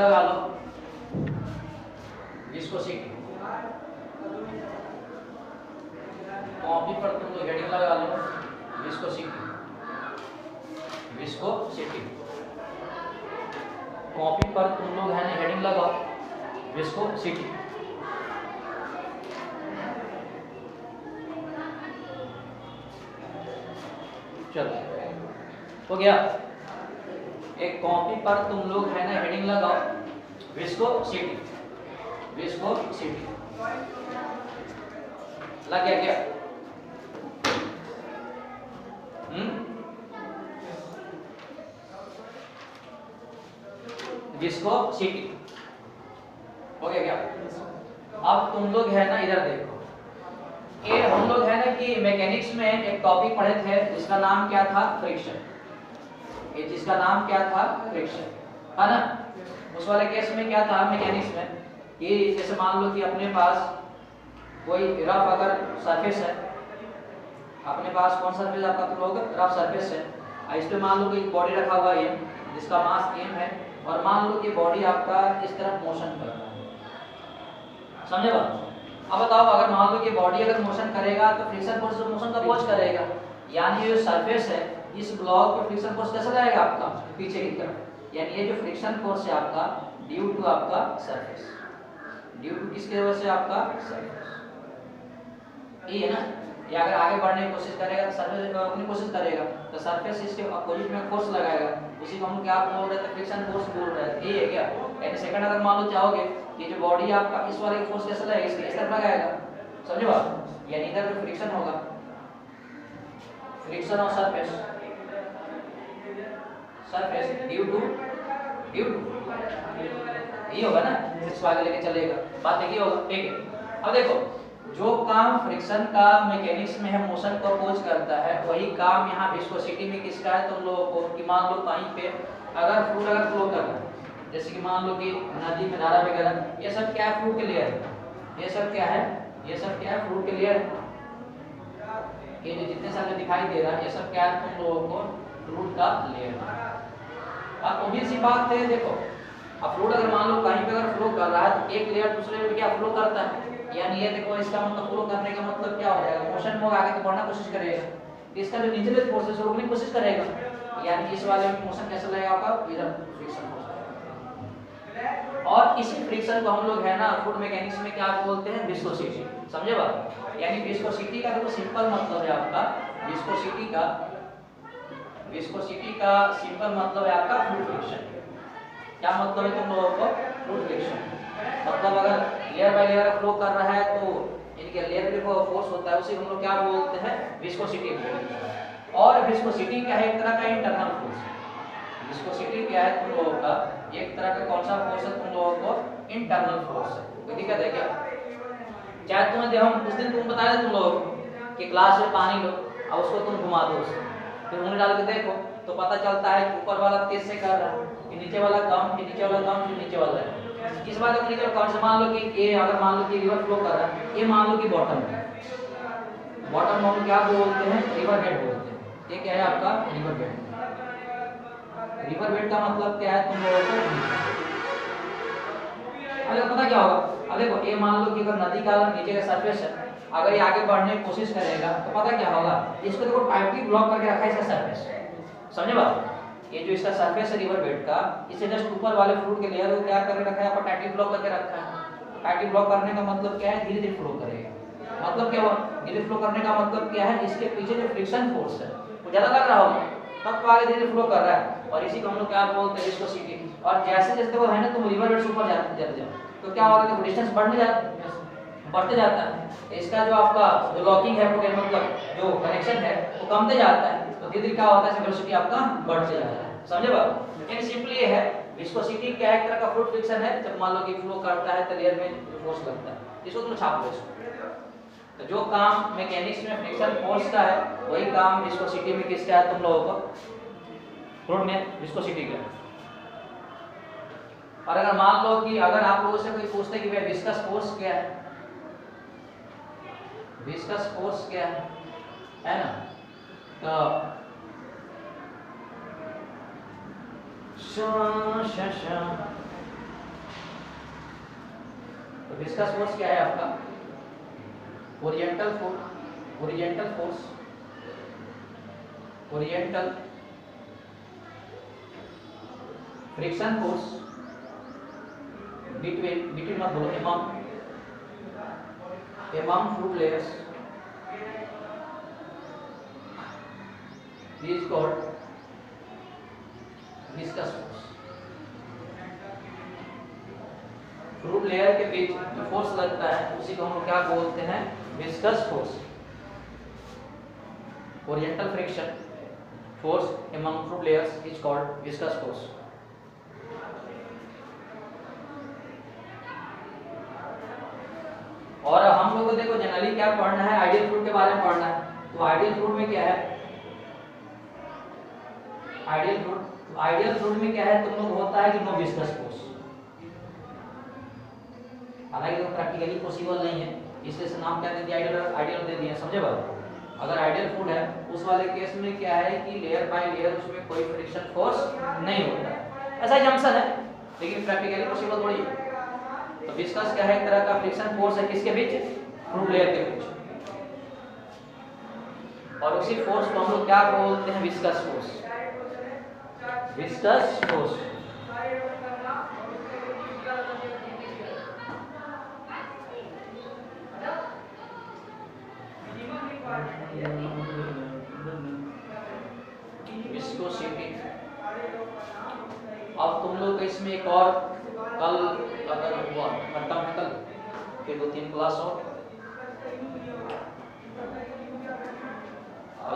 लगा low viscosity, copy पर तुम लोग हेडिंग लगा लो विस्कोसिटी, विस्कोसिटी, कॉपी पर तुम लोग है ना हेडिंग लगाओ विस्कोसिटी। चलो हो गया। एक कॉपी पर तुम लोग है ना हेडिंग लगाओ विस्कोसिटी, विस्कोसिटी लग गया क्या? विस्कोसिटी हो गया क्या? अब तुम लोग है ना इधर देखो, ये हम लोग है ना कि मैकेनिक्स में एक टॉपिक पढ़े थे जिसका नाम क्या था? फ्रिक्शन। ये जिसका नाम क्या था? फ्रिक्शन, है ना? उस वाले केस में क्या था मैकेनिक्स में कि जैसे मान लो कि अपने पास कोई रफ अगर सरफेस है, अपने पास कौन सरफेस आपका? तुम लोग रफ सरफेस है, इस पे मान लो कि बॉडी रखा हुआ है जिसका मास m है, और मान लो कि बॉडी आपका इस तरफ मोशन कर रहा है, समझे बात? अब बताओ अगर मान लो कि बॉडी अगर मोशन करेगा तो फ्रिक्शन फोर्स मोशन का अपोज करेगा, यानी ये जो सरफेस है इस ब्लॉक पे फ्रिक्शन फोर्स कैसा रहेगा आपका? पीछे की तरफ, यानी ये जो फ्रिक्शन फोर्स है आपका ड्यू टू आपका सरफेस, ड्यू टू किसके वजह से? आपका सरफेस, ये है ना। ये अगर आगे बढ़ने की कोशिश करेगा तो सरफेस अपनी कोशिश करेगा तो सरफेस इसके अपोजिट में फोर्स लगाएगा, उसी को हम क्या बोल रहे थे? फ्रिक्शन फोर्स बोल रहे हैं, ये है क्या? यानी सेकंड अगर मान लो चाहोगे कि जो बॉडी आपका इस वाले फोर्स कैसे लगेगा? इसके इस तरफ लगाएगा, समझे बात? यानी इधर जो फ्रिक्शन होगा, friction of surface, surface due to ये होगा ना, इसको आगे लेके चलेगा, बात एक ही होगा, ठीक है? अब देखो जो काम फ्रिक्शन का मैकेनिक्स में है मोशन को अपोज करता है, वही काम यहाँ विस्कोसिटी में किसका है? तुम लोगों को कि मान लो कहीं पे अगर फ्लूइड अगर फ्लो कर रहा है, जैसे कि मान लो कि नदी में धारा वगैरह, ये सब क्या है? फ्लूइड के लेयर है, ये सब क्या है? ये सब क्या है? फ्लूइड के लेयर है। ये जो जितने सारे दिखाई दे रहा है ये सब क्या है? तुम लोगों को फ्लूइड का लेयर है। अब obvious सी बात है, देखो अब फ्लूइड अगर मान लो कहीं पे अगर फ्लो कर रहा है तो एक लेयर दूसरे में क्या फ्लो करता है, यानी ये देखो इसका मतलब फ्लो करने का मतलब क्या हो जाएगा? मोशन में आगे तो बढ़ना कोशिश करेगा, इसका जो नीचे फोर्स है रोकने की कोशिश करेगा, यानी इस वाले में मोशन कैसा लगेगा आपका? इधर फ्रिक्शन फोर्स। और इसी फ्रिक्शन को हम लोग है ना फ्लूइड मैकेनिक्स में क्या बोलते हैं? विस्कोसिटी, समझे बात? यानी विस्कोसिटी का देखो सिंपल मतलब है आपका, विस्कोसिटी का सिंपल मतलब है आपका फ्लूइड फ्रिक्शन। क्या मतलब है तुम लोगों को? फ्लूइड फ्रिक्शन मतलब अगर लेयर बाय लेयर फ्लो कर रहा है तो इनके लेयर पे जो फोर्स होता है उसे हम लोग क्या बोलते हैं? विस्कोसिटी बोलते हैं। और विस्कोसिटी क्या है? एक तरह का इंटरनल फोर्स है। विस्कोसिटी क्या है तुम लोगों का? एक तरह का कौन सा फोर्स है तुम लोगों को? इंटरनल फोर्स है। कोई दिक्कत है क्या? चाहे तुम्हें दे हम उस दिन तुम बताया तुम लोग कि ग्लास में पानी लो और उसको तुम घुमा दो, उसको फिर उंगली डाल के देखो तो पता चलता है कि ऊपर वाला तेज से कर रहा है, कि नीचे वाला कम, कि नीचे वाला कम, कि नीचे वाला है। इस बात को नीचे कौन से मान लो कि ये अगर मान लो कि रिवर फ्लो कर रहा है, ये मान लो कि बॉटम है, बॉटम हम क्या बोलते हैं? रिवर बेड बोलते हैं। ये क्या है आपका? River bed. रिवर बेड का मतलब क्या है तुम लोगों को? अगर पता क्या होगा, अब देखो ये मान लो कि अगर नदी का नीचे का सरफेस है, अगर ये आगे बढ़ने की कोशिश करेगा तो पता क्या होगा? इसको देखो टाइटली ब्लॉक करके रखा है इसका सरफेस, समझे बात? ये जो इसका सरफेस है रिवर बेड का, इसे जस्ट ऊपर वाले फ्लूइड के लेयर को क्या करके रखा है? आपको टाइटली ब्लॉक करके रखा है। टाइटली ब्लॉक करने का मतलब क्या है? धीरे धीरे फ्लो करेगा। मतलब क्या हुआ? धीरे फ्लो करने का मतलब क्या है? इसके पीछे जो फ्रिक्शन फोर्स है वो ज्यादा लग रहा होगा, तब तो आगे धीरे फ्लो कर रहा है, और इसी को हम लोग क्या बोलते हैं? विस्कोसिटी। और जैसे जैसे वो है ना तुम रिवर बेड से ऊपर जाते जाओ तो क्या होगा? तो डिस्टेंस बढ़ते जाता है। इसका जो आपका जो लॉकिंग है मतलब जो कनेक्शन है वो कमते जाता है, तो धीरे धीरे क्या होता है? वेलोसिटी आपका बढ़ते जाता है, समझे बात? यानी सिंपली ये है विस्कोसिटी क्या एक तरह का फ्लूइड फ्रिक्शन है। जब मान लो कि फ्लो करता है तो लेयर में फोर्स लगता है, इसको तुम छाप लो इसको। तो जो काम मैकेनिक्स में फ्रिक्शन फोर्स का है वही काम विस्कोसिटी में किसका है? तुम लोगों को फ्लूइड में विस्कोसिटी का। और अगर मान लो कि अगर आप लोगों से कोई पूछते कि भाई विस्कस फोर्स क्या है, विस्कस फोर्स क्या है ना, तो विस्कस फोर्स क्या है आपका? Oriental force, oriental friction force between मत बोलो, among fluid layers is called viscous force. Fluid layer के बीच जो फोर्स लगता है उसी को हम लोग क्या बोलते हैं? Viscous force. Oriental friction force among fluid layers is called viscous force. और हम लोग को देखो जनरली क्या पढ़ना है? आइडियल फ्लूइड के बारे में पढ़ना है। तो आइडियल फ्लूइड में क्या है? आइडियल फ्लूइड में क्या है? तुम लोग होता है कि नो विस्कस फोर्स। हालांकि वो प्रैक्टिकली पॉसिबल नहीं है, इसलिए से नाम क्या दे दिया? आइडियल दे दिया। समझे बात? अगर आइडियल फ्लूइड है उस वाले केस में क्या है कि लेयर बाय लेयर उसमें कोई फ्रिक्शन फोर्स नहीं होता है, ऐसा जंक्शन है, लेकिन प्रैक्टिकली पॉसिबल थोड़ी है। तो विस्कस क्या है? एक तरह का फ्रिक्शन फोर्स है, किसके बीच? फ्लूइड लेयर के बीच। और उसी फोर्स को हम लोग क्या बोलते हैं? Viscous force. Viscous force viscosity. अब तुम लोग का इसमें एक और कल अगर हुआ खत्म है कल, फिर 2-3 क्लास और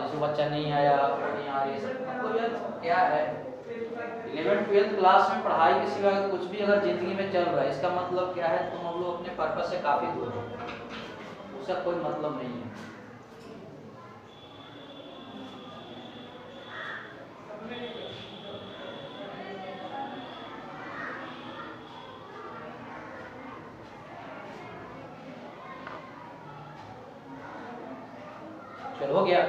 जो बच्चा नहीं आया नहीं आ रही सब, मतलब यार क्या है 11th-12th क्लास में पढ़ाई के सिवा कुछ भी अगर जिंदगी में चल रहा है, इसका मतलब क्या है? तुम हम लोग अपने पर्पस से काफी दूर हो, उसका कोई मतलब नहीं है। चलो हो गया।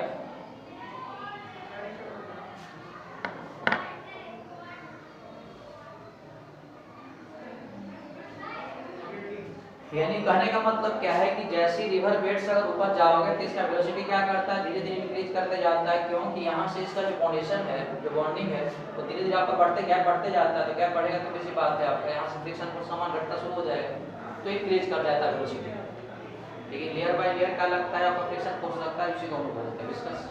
यानी कहने का मतलब क्या है कि जैसे रिवर बेड से अगर ऊपर जाओगे तो इसका वेलोसिटी क्या करता है? धीरे धीरे इंक्रीज करते जाता है, क्योंकि यहाँ से इसका जो फाउंडेशन है, जो बॉन्डिंग है, वो धीरे धीरे आपका बढ़ते जाता है। तो गैप बढ़ेगा तो किसी बात है आपका यहाँ से फ्रिक्शन फोर्स सामान घटना शुरू हो जाएगा, तो इंक्रीज कर जाता है वेलोसिटी। लेकिन लेयर बाय लेयर क्या लगता है आपका? फ्रिक्शन फोर्स लगता है, उसी को हम लोग बोलते हैं विस्कस।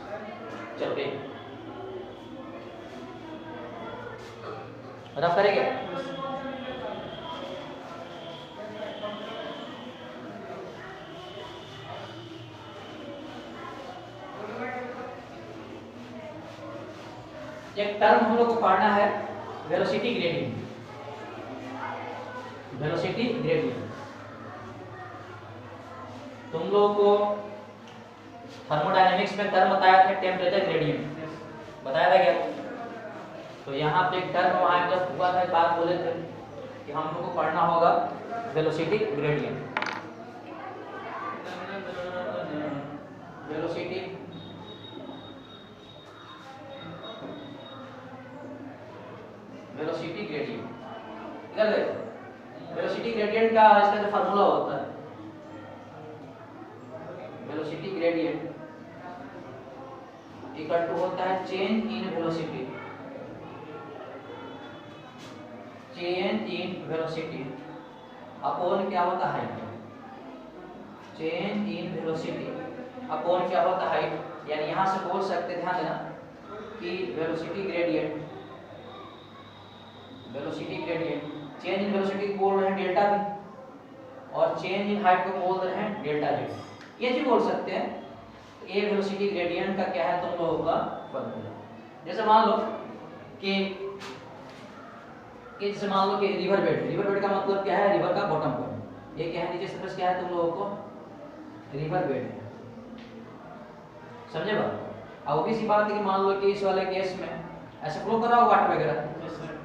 चलो ठीक, रफ करेंगे। एक टर्म हम लोग को पढ़ना है, वेलोसिटी ग्रेडियंट। वेलोसिटी ग्रेडियंट तुम लोग को थर्मोडायनेमिक्स में टर्म बताया था, टेम्परेचर ग्रेडियंट बताया था क्या? तो यहाँ पे एक टर्म वहाँ जब हुआ था, बात बोले थे कि हम लोग को पढ़ना होगा वेलोसिटी ग्रेडियंट। वेलोसिटी ग्रेडियंट, इधर देखो, वेलोसिटी ग्रेडियंट का इसका जो फार्मूला होता है, वेलोसिटी ग्रेडियंट इक्वल टू होता है चेंज इन वेलोसिटी, अपॉन क्या होता है? चेंज इन वेलोसिटी अपॉन क्या होता है? यानी यहां से बोल सकते, ध्यान देना कि velocity gradient change in velocity को बोल रहे हैं डेल्टा v, और चेंज इन हाइट को बोल रहे हैं डेल्टा z। ये भी बोल सकते हैं। तो ये वेलोसिटी ग्रेडियंट का क्या है तुम लोगों का फॉर्मूला। जैसे मान लो कि रिवर बेड का मतलब क्या है? रिवर का बॉटम पॉइंट। ये क्या है? नीचे सरफेस क्या है तुम लोगों को? रिवर बेड है। समझे बात? अब वो भी सी बात है कि मान लो कि इस वाले केस में ऐसे फ्लो कर रहा हो वाटर वगैरह,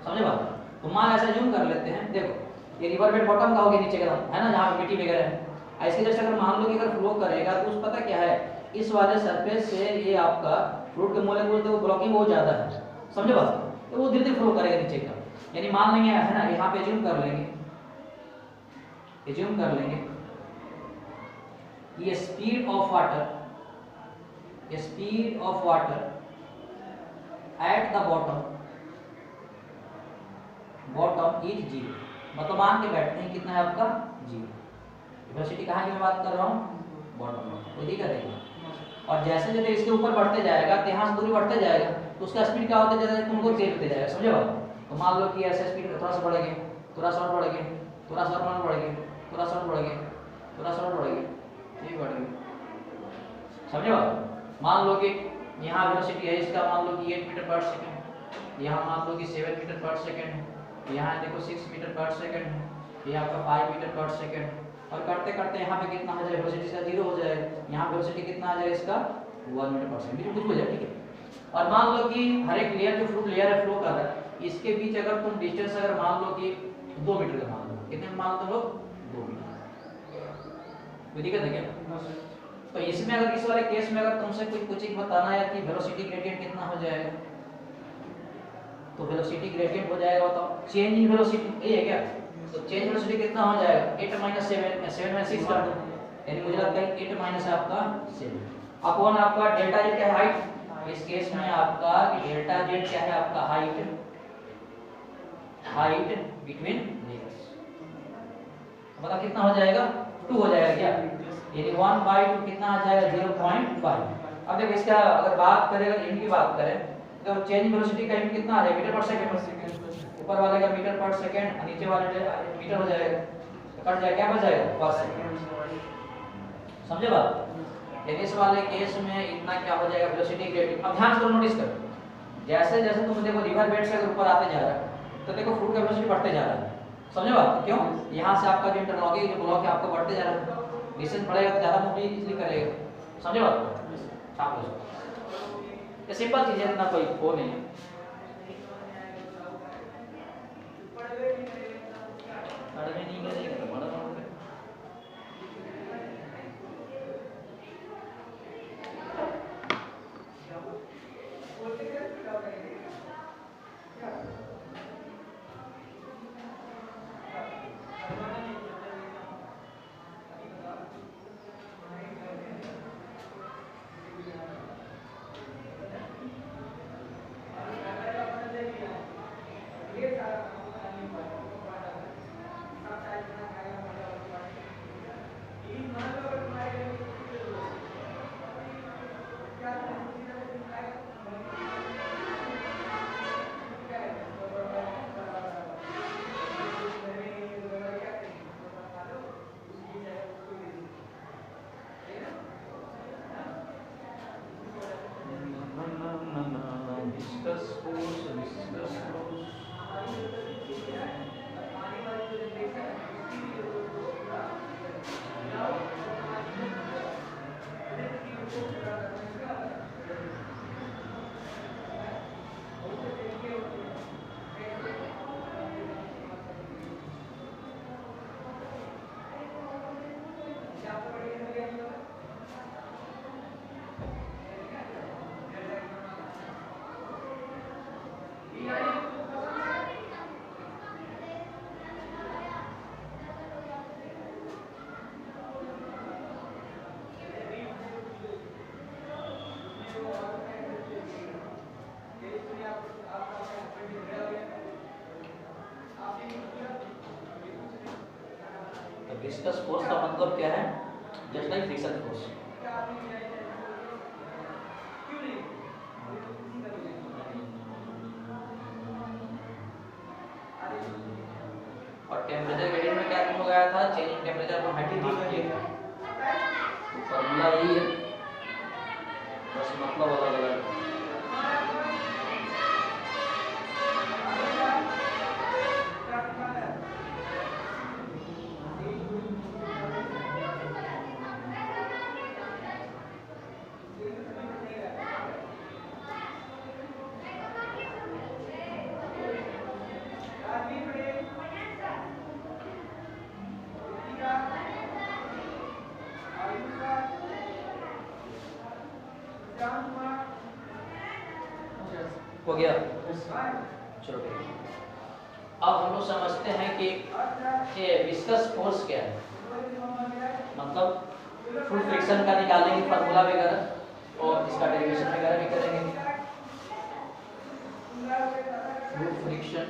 समझे बात? तो मान ऐसा जूम कर लेते हैं, देखो ये रिवर बेड बॉटम का हो गया, नीचे का है ना, जहाँ मिट्टी वगैरह है। ऐसे जैसे अगर मान लो कि अगर फ्लो करेगा तो उस पता क्या है, इस वाले सरफेस से ये आपका फ्लूइड के मोलेक्यूल वो ब्लॉकिंग बहुत ज्यादा है, समझे बात? तो वो धीरे धीरे फ्लो करेगा नीचे का। यानी मान लेंगे है ना, यहाँ पे जूम कर लेंगे, एज्यूम कर लेंगे कि speed of water at the bottom is 0, मतलब मान के बैठते हैं कितना है आपका 0। वेलोसिटी कहाँ की मैं बात कर रहा हूँ, बॉटम में, कोई दिक्कत है। और जैसे जैसे इसके ऊपर बढ़ते जाएगा तो यहाँ से दूरी बढ़ते जाएगा तो उसका स्पीड क्या होता जाएगा, तुमको चेंज होते जाएगा, समझे बात। तो मान लो कि ऐसे स्पीड थोड़ा सा बढ़ेगी, थोड़ा सा और बढ़ेगी, थोड़ा सा और बढ़ेगी, थोड़ा सा और बढ़ेगी, थोड़ा सा और बढ़ेगी, ये बढ़ेगी, समझे बात। मान लो कि यहाँ वेलोसिटी है इसका, मान लो कि 8 मीटर पर सेकंड, यहाँ मान लो कि 7 मीटर पर सेकंड है, यहाँ देखो 6 मीटर पर सेकंड है, ये आपका 5 मीटर पर सेकंड, और करते करते यहाँ पे कितना हो जाएगा, वेलोसिटी इसका 0 हो जाएगा, यहाँ वेलोसिटी कितना आ जाएगा इसका 1 मीटर पर सेकंड, कुछ हो जाए, ठीक है। और मान लो कि हर एक लेयर जो फ्लूइड लेयर है फ्लो कर रहा है, इसके बीच अगर तुम डिस्टेंस अगर मान लो कि 2 मीटर का मान लो, कितने मान लो 2 मीटर, कोई दिक्कत है क्या। तो इसमें अगर इस वाले केस में अगर तुमसे कुछ एक बताना है कि वेलोसिटी ग्रेडियंट कितना हो जाएगा, तो वेलोसिटी ग्रेडियंट हो जाएगा, बताओ चेंज इन वेलोसिटी, ये है क्या। तो चेंज वेलोसिटी कितना हो जाएगा, 8 - 7 में 6 कर दो, यानी मुझे लगता है 8 माइनस आपका 7 अपॉन आपका डेल्टा जेड क्या है, हाइट। इस केस में आपका डेल्टा जेड क्या है, आपका हाइट बिटवीन लेयर्स, मतलब कितना हो जाएगा 2 हो जाएगा क्या, यानी 1/2 कितना आ जाएगा 0.5। अब देखो इसका अगर बात करें, अगर इनकी बात करें तो चेंज वेलोसिटी का यूनिट कितना आ जाएगा, मीटर पर सेकंड, ऊपर वाले का मीटर पर सेकंड, नीचे वाले मीटर हो जाएगा, कट जाएगा, क्या बच जाएगा पर सेकंड, समझे बात। यानी इस वाले केस में इतना क्या हो जाएगा वेलोसिटी ग्रेडियंट। अब ध्यान से नोटिस करो, जैसे जैसे तुम देखो रिवर बेड से अगर ऊपर आते जा रहा है तो देखो फ्लूइड का वेलोसिटी बढ़ते जा रहा है, समझे बात। क्यों, यहाँ से आपका जो इंटरलॉकिंग जो ब्लॉक है आपका बढ़ते जा रहा है, डिस्टेंस बढ़ेगा तो ज्यादा मूवमेंट इजीली करेगा, समझे बात। आप ये सिंपल चीज है, इतना कोई वो नहीं है। विस्कस फोर्स का मतलब क्या है, जस्ट लाइक फ्रिक्शन फोर्स। और टेम्परेचर ग्रेडियंट में क्या हो गया था, चेंज इन टेम्परेचर को हाइट मान लिया था, फॉर्मूला यही है, बस मतलब अलग अलग। हो गया, चलो ठीक है। अब हम लोग समझते हैं कि ये विस्कस फोर्स क्या है, मतलब फ्लूइड फ्रिक्शन का निकालेंगे फार्मूला वगैरह और इसका डेरिवेशन वगैरह भी करेंगे। फ्लूइड फ्रिक्शन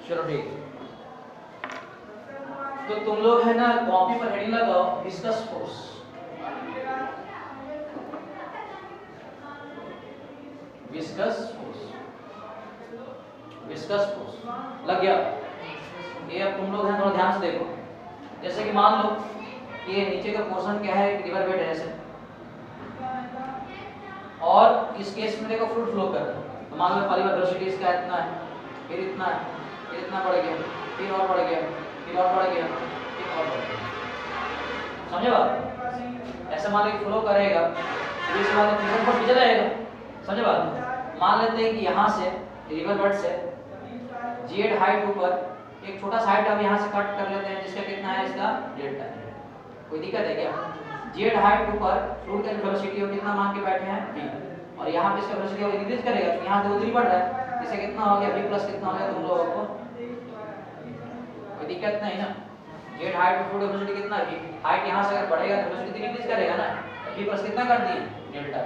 चलो ठीक है। तो तुम लोग है ना कॉपी पर हेडिंग लगाओ viscous force. Viscous force, viscous force लग गया। ये अब तुम लोग हैं थोड़ा ध्यान से देखो। जैसे कि मान लो कि ये नीचे का पोर्शन क्या है, रिवर बेड है ऐसे, और इस केस में देखो फ्लूइड फ्लो कर रहा है। तो मान लो पहली बार वेलोसिटी इसका इतना है, फिर इतना है, फिर इतना बढ़ गया, फिर और बढ़ गया, फिर और बढ़ गया, फिर और बढ़ गया। समझे बात? ऐसे मान लो फ्लो करेगा तो इसके बाद फ्रिक्शन फोर्स नीचे रहेगा। समझे बात? मान लेते हैं कि यहाँ से रिवर बेड से जेड हाइट ऊपर एक छोटा सा हाइट अब यहाँ से कट कर लेते हैं, जिसका कितना है, इसका डेल्टा है। कोई दिक्कत है क्या? जेड हाइट ऊपर फ्लूइड का वेलोसिटी हो कितना मान के बैठे हैं v, और यहाँ पे इसका वेलोसिटी हो इंक्रीज करेगा तो यहाँ से उधर ही बढ़ रहा है, इससे कितना हो गया v प्लस कितना हो गया तुम लोगों को, कोई दिक्कत नहीं ना। जेड हाइट पे फ्लूइड वेलोसिटी कितना v, हाइट यहाँ से अगर बढ़ेगा तो वेलोसिटी इंक्रीज करेगा ना, v प्लस कितना कर दिए डेल्टा।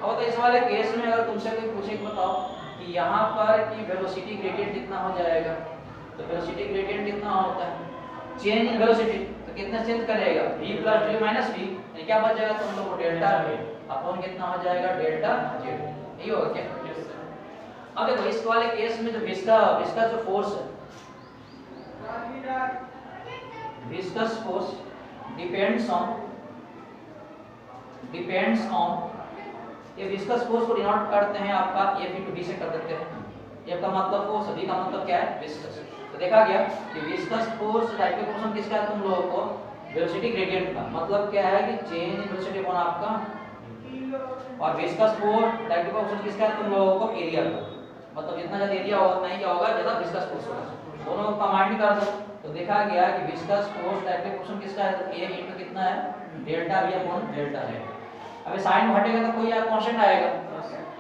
अब तो इस वाले केस में अगर तुमसे कोई पूछे कि बताओ कि यहाँ पर की वेलोसिटी ग्रेडियंट कितना हो जाएगा, तो वेलोसिटी ग्रेडियंट कितना होता है, चेंज इन वेलोसिटी, तो कितना चेंज करेगा v plus D minus v, यानी क्या बच जाएगा तुम लोग को डेल्टा v अपॉन कितना हो जाएगा डेल्टा z। यही होगा क्या? अब देखो इस वाले केस में जो विस्कस जो फोर्स है, विस्कस फोर्स डिपेंड्स ऑन ये विस्कस फोर्स को डिनोट करते हैं आपका F into V से कर देते हैं। F का मतलब फोर्स, V का मतलब क्या है, विस्कस। तो देखा गया कि विस्कस फोर्स डायरेक्ट प्रोपोर्शनल किसका है तुम लोगों को, वेलोसिटी ग्रेडियंट का। मतलब क्या है कि चेंज इन वेलोसिटी अपॉन आपका, और विस्कस फोर्स डायरेक्ट प्रोपोर्शनल किसका है तुम लोगों को, एरिया का। मतलब जितना ज्यादा एरिया होगा उतना ही क्या होगा, ज्यादा विस्कस फोर्स होगा। दोनों को कंबाइन कर दो तो देखा गया कि विस्कस फोर्स डायरेक्ट प्रोपोर्शनल किसका है, A into कितना है, delta V upon delta Z। अब साइन घटेगा तो कोई कांस्टेंट आएगा,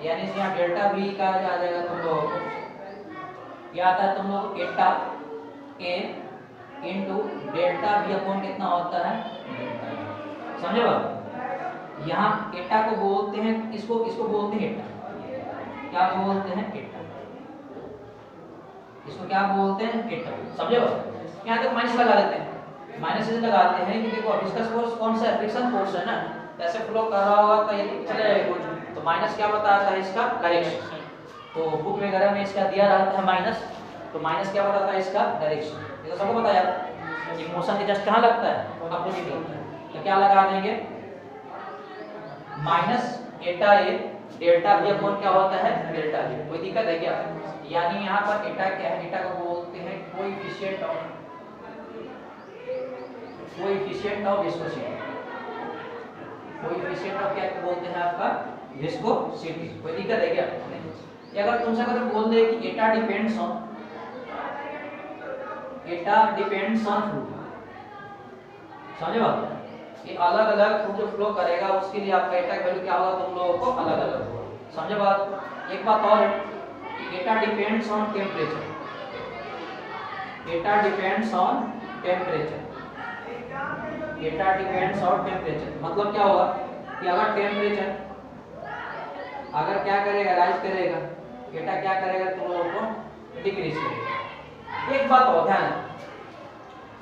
यानी यहाँ डेल्टा V का आ जाएगा तुम लोगों को, क्या आता है तुम लोगों को, एटा A into delta V upon कितना होता है, समझे बात? यहाँ एटा को बोलते हैं, इसको बोलते हैं एटा, क्या बोलते हैं, एटा, इसको क्या बोलते हैं, एटा। समझे बात? यहाँ तक माइनस लगा देते हैं, माइनस से लगाते हैं कि देखो विस्कस फोर्स कौन सा है, फ्रिक्शन फोर्स है ना, ऐसे फ्लो कर रहा होगा तो ये चले कुछ, तो माइनस क्या बताता है, इसका डायरेक्शन। तो बुक वगैरह में इसका दिया रहता है माइनस, तो माइनस क्या बताता है, इसका डायरेक्शन। ये तो सबको पता है कि मोशन के जस्ट कहाँ लगता है, अपोजिट लगता है। तो क्या लगा देंगे, minus eta A delta V upon क्या होता है, डेल्टा V। कोई दिक्कत है क्या? यानी यहाँ पर एटा क्या है, एटा को बोलते हैं coefficient of viscosity. Coefficient of क्या बोलते हैं आपका, विस्कोसिटी। कोई दिक्कत है क्या? नहीं। अगर तुमसे अगर बोल दे कि एटा डिपेंड्स ऑन फ्लूइड, समझे बात? ये अलग अलग फ्लूइड जो फ्लो करेगा उसके लिए आपका एटा का वैल्यू क्या होगा तुम लोगों को अलग अलग होगा। समझे बात? एक बात और कि एटा depends on temperature, Etah depends on temperature, Etah depends on temperature. मतलब क्या होगा कि अगर टेम्परेचर अगर क्या करेगा, राइज करेगा, एटा क्या करेगा तुम लोगों को डिक्रीज करेगा। एक बात और ध्यान है,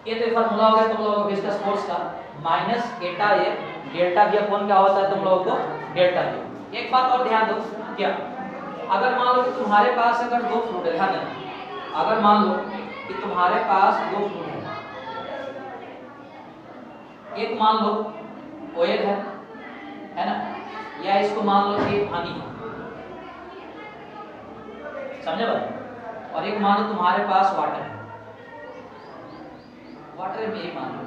ये तो फार्मूला हो गया तुम लोगों को विस्कस फोर्स का, minus eta A delta V upon क्या होता है तुम लोगों को, डेल्टा V। एक बात और ध्यान दो, क्या अगर मान लो कि तुम्हारे पास अगर दो फ्लूइड है, ध्यान देना, अगर मान लो कि तुम्हारे पास दो फ्लूइड है, एक मान लो ऑयल है ना, या इसको मान लो कि हनी है, समझे बात? और एक मान लो तुम्हारे पास वाटर है, वाटर में ही मान लो,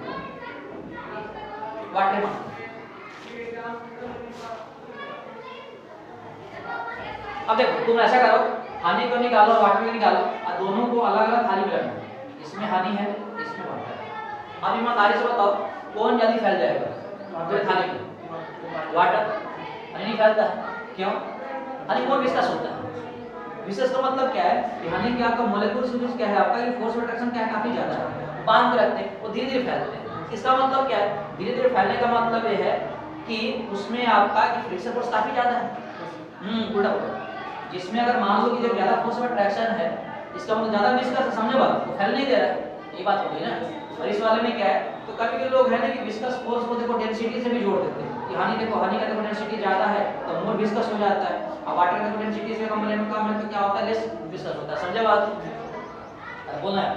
वाटर मान लो। अब देखो तुम ऐसा करो, हनी को निकालो, वाटर को निकालो, और दोनों को अलग अलग थाली में रखो। इसमें हनी है, इसमें वाटर है। अब ईमानदारी से बताओ कौन जल्दी फैल जाएगा, तो थाली में वाटर, हनी नहीं फैलता है। क्यों? हनी मोर विस्कस होता है। विस्कस का मतलब क्या है कि हनी के आपका मोलेक्यूल्स क्या है, आपका ये फोर्स ऑफ अट्रैक्शन क्या है, काफी ज्यादा है, बांध के रखते हैं, वो धीरे धीरे फैलते हैं। इसका मतलब क्या है, धीरे धीरे फैलने का मतलब ये है कि उसमें आपका फ्रिक्शन फोर्स काफी ज्यादा है। उल्टा बोलो, जिसमें अगर मान लो कि जब ज्यादा फोर्स ऑफ अट्रैक्शन है, इसका मतलब ज्यादा विस्कस है, समझे बात, वो फैल नहीं दे रहा है, ये बात हो गई ना। और इस वाले में क्या है, तो कभी के लोग है ना कि विस्कस फोर्स को देखो डेंसिटी से भी जोड़ देते हैं कि हनी देखो, हनी का देखो डेंसिटी ज्यादा है तो मोर विस्कस हो जाता है, अब वाटर का देखो डेंसिटी से कम लेने का मतलब क्या होता है, लेस विस्कस होता है, समझे बात, बोलना है।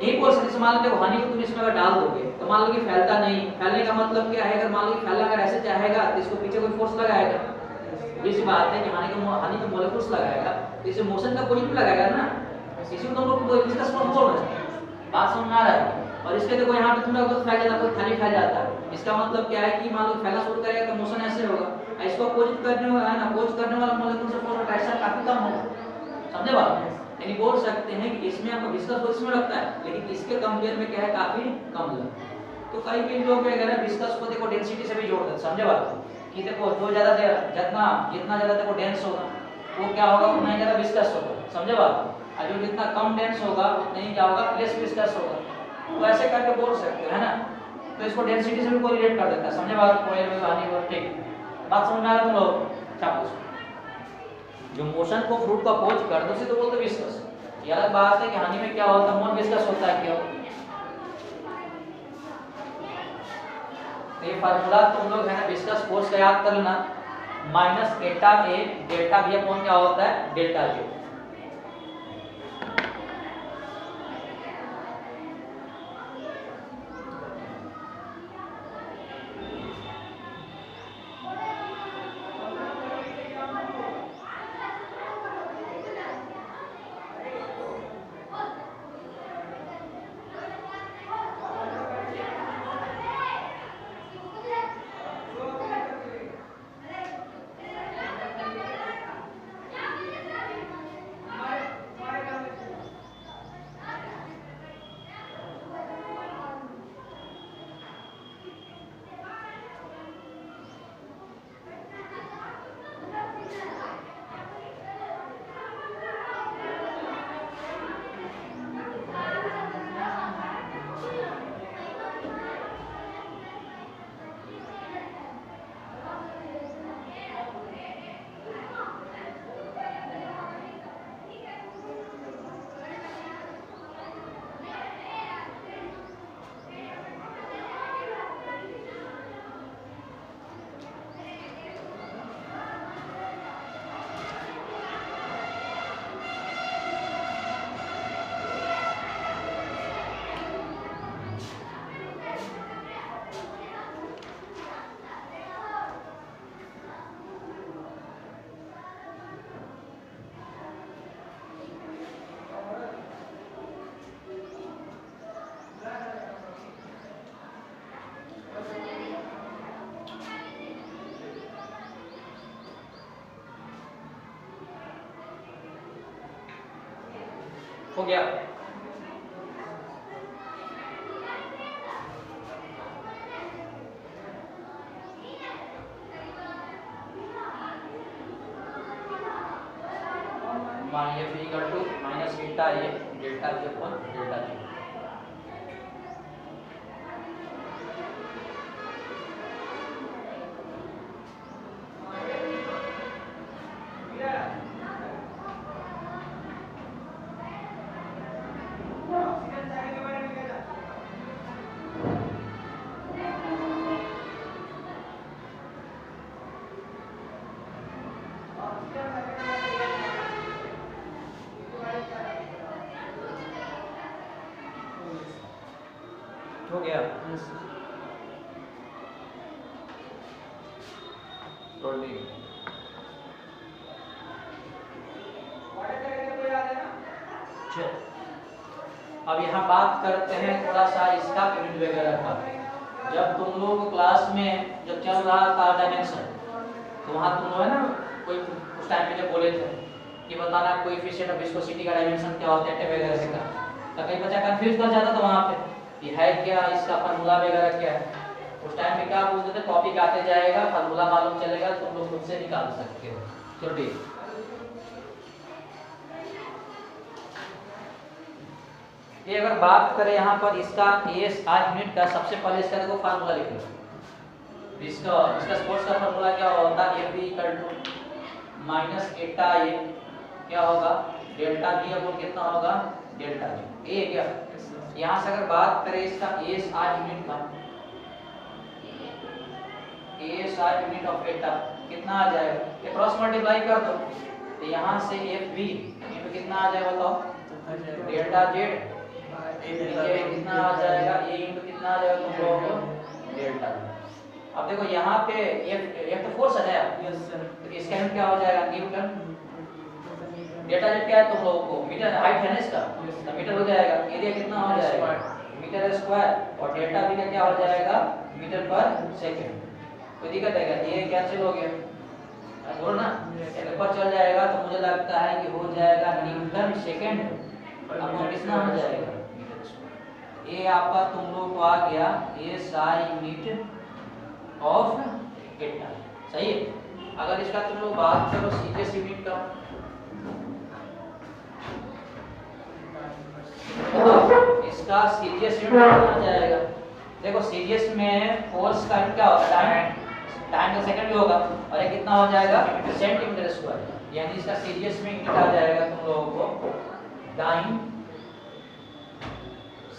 एक और से मान लो हनी को तुम इसमें अगर डाल दोगे तो मान लो कि फैलता नहीं, फैलने का मतलब क्या है, अगर मान लो कि फैलना अगर ऐसे चाहेगा तो इसको पीछे कोई फोर्स लगाएगा, इसी बात है कि हनी को मोलेक्यूल्स लगाएगा तो इसे मोशन का कोई भी लगाएगा ना, इसी को तुम लोग विस्कस फोर्स बोल रहे हैं, बात समझ में आ रहा है। और इसके देखो यहाँ पे थोड़ा बहुत फैल जाता है, कोई खाली फैल जाता है, इसका मतलब क्या है कि मान लो फैलना शुरू करेगा तो मोशन ऐसे होगा, इसको अपोजिट करने वाला है ना, अपोज करने वाला मोलेक्यूल से फोर्स अट्रैक्शन काफी कम होगा, समझे बात। यानी बोल सकते हैं कि इसमें आपको विस्कस फोर्स में लगता है, लेकिन इसके कंपेयर में क्या है, काफी कम लगता है। तो कई भी लोग क्या करें, विस्कस को देखो डेंसिटी से भी जोड़ देते, समझे बात, कि देखो जो ज्यादा जितना ज्यादा देखो डेंस होगा वो क्या होगा, उतना ही ज्यादा विस्कस होगा, समझे बात, और जो जितना कम डेंस होगा उतना ही क्या होगा, लेस विस्कस होगा। तो ऐसे करके बोल सकते हो, है ना। तो इसको डेंसिटी से भी कोरिलेट कर देता है, समझे बात, कोई में कहानी को, ठीक बात समझ में आ रहा है तुम लोग। छापो जो मोशन को फ्रूट को अपोज कर दो, उसे तो बोलते विस्कस। ये अलग बात है कि हनी में क्या होता है, मोर विस्कस होता है, क्यों। तो ये फार्मूला तुम लोग है ना विस्कस फोर्स का याद कर लेना, minus eta A delta B upon क्या होता है, डेल्टा जी। हो गया। मान लिया v equal to minus beta A delta G upon delta G. हो गया। अब यहाँ बात करते हैं थोड़ा सा इसका यूनिट वगैरह का। जब तुम लोग क्लास में जब चल रहा था डायमेंशन, तो वहाँ तुम लोग है ना कोई उस टाइम पे जब बोले थे कि बताना कोएफिशिएंट ऑफ विस्कोसिटी का डायमेंशन क्या होता है वगैरह से का, तो कई बच्चा कंफ्यूज कर जाता था वहाँ पे कि है क्या, इसका फार्मूला वगैरह क्या है। उस टाइम पे क्या बोलते थे, टॉपिक आते जाएगा, फार्मूला मालूम चलेगा, तुम लोग खुद से निकाल सकते हो। चलो ठीक, ये अगर बात करें यहाँ पर इसका ASI यूनिट का, सबसे पहले इसका देखो फार्मूला लिख लो। इसका स्पोर्ट्स का फार्मूला क्या होता है, FB = माइनस एटा ए, क्या होगा डेल्टा बी अपॉन कितना होगा डेल्टा जी, ए क्या। यहाँ से अगर बात करें इसका ASI यूनिट का, ASI यूनिट ऑफ एटा कितना आ जाएगा, ये क्रॉस मल्टीप्लाई कर दो, तो यहाँ से FB इनमें कितना आ जाएगा बताओ, डेल्टा जेड, ये कितना आ जाएगा, ये इनटू कितना आ जाएगा तुम लोगों को डेल्टा। अब देखो यहाँ पे ये तो फोर्स है यार, तो इसका यूनिट क्या हो जाएगा न्यूटन, डेल्टा जेड क्या है तुम लोगों को मीटर, हाइट है ना इसका, तो मीटर हो जाएगा, एरिया कितना हो जाएगा मीटर स्क्वायर, और डेल्टा बी का क्या हो जाएगा मीटर पर सेकंड। कोई दिक्कत है क्या, ये कैंसिल हो गया बोलो ना, ऊपर चल जाएगा, तो मुझे लगता है कि हो जाएगा न्यूटन सेकंड अपॉन कितना हो जाएगा मीटर स्क्वायर। ये आपका तुम लोग को आ गया ASI यूनिट ऑफ एटा, सही है। अगर इसका तुम लोग बात करो सीजीएस यूनिट का, इसका सीजीएस यूनिट कितना जाएगा, देखो सीजीएस में फोर्स का क्या होता है टाइम का सेकंड भी होगा, और ये कितना हो जाएगा सेंटीमीटर स्क्वायर, यानी इसका सीजीएस में यूनिट आ जाएगा तुम लोगों को टाइम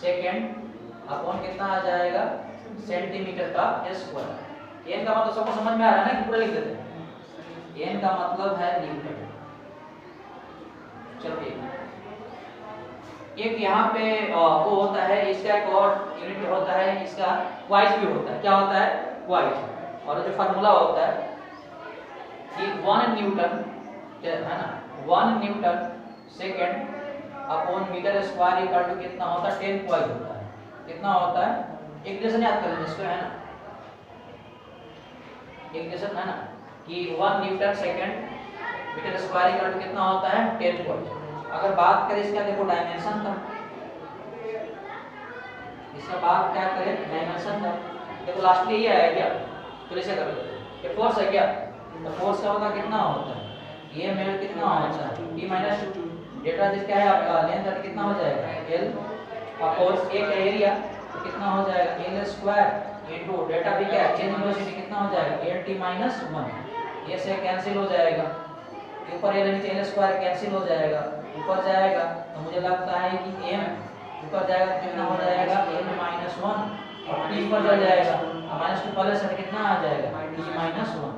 सेकंड अपॉन कितना आ जाएगा सेंटीमीटर का स्क्वायर। एन का मतलब सबको समझ में आ रहा है ना, कि पूरा लिख देते हैं, एन का मतलब है न्यूटन। चलो एक यहाँ पे वो होता है, इसका एक और यूनिट होता है, इसका क्वाइस भी होता है, क्या होता है क्वाइस, और जो फार्मूला होता है कि 1 न्यूटन है ना, 1 newton second upon metre square equal to कितना होता है 10 क्वाइस होता है, कितना होता है इक्वेशन याद कर लेना इसको, है ना इक्वेशन है ना, कि 1 newton second metre square equal to कितना होता है 10 क्वाइस। अगर बात करें इसका देखो डायमेंशन का, इसका बात क्या करें डायमेंशन का, देखो लास्ट में ये आया क्या, तो ऐसे कर लो, ये फोर्स है क्या, तो फोर्स का होगा कितना होता है, ये मेल कितना होता है T - 2, डेल्टा जिस क्या है आपका लेंथ है कितना हो जाएगा L, और फोर्स एक एरिया तो कितना हो जाएगा L स्क्वायर इनटू डेल्टा भी क्या है चेंज वेलोसिटी कितना हो जाएगा LT - 1, ये से कैंसिल हो जाएगा, ऊपर L नीचे L स्क्वायर कैंसिल हो जाएगा, ऊपर जाएगा तो मुझे लगता है कि m ऊपर जाएगा तो कितना हो जाएगा n - 1, और t ऊपर चल जाएगा -2 पहले से कितना आ जाएगा t - 1।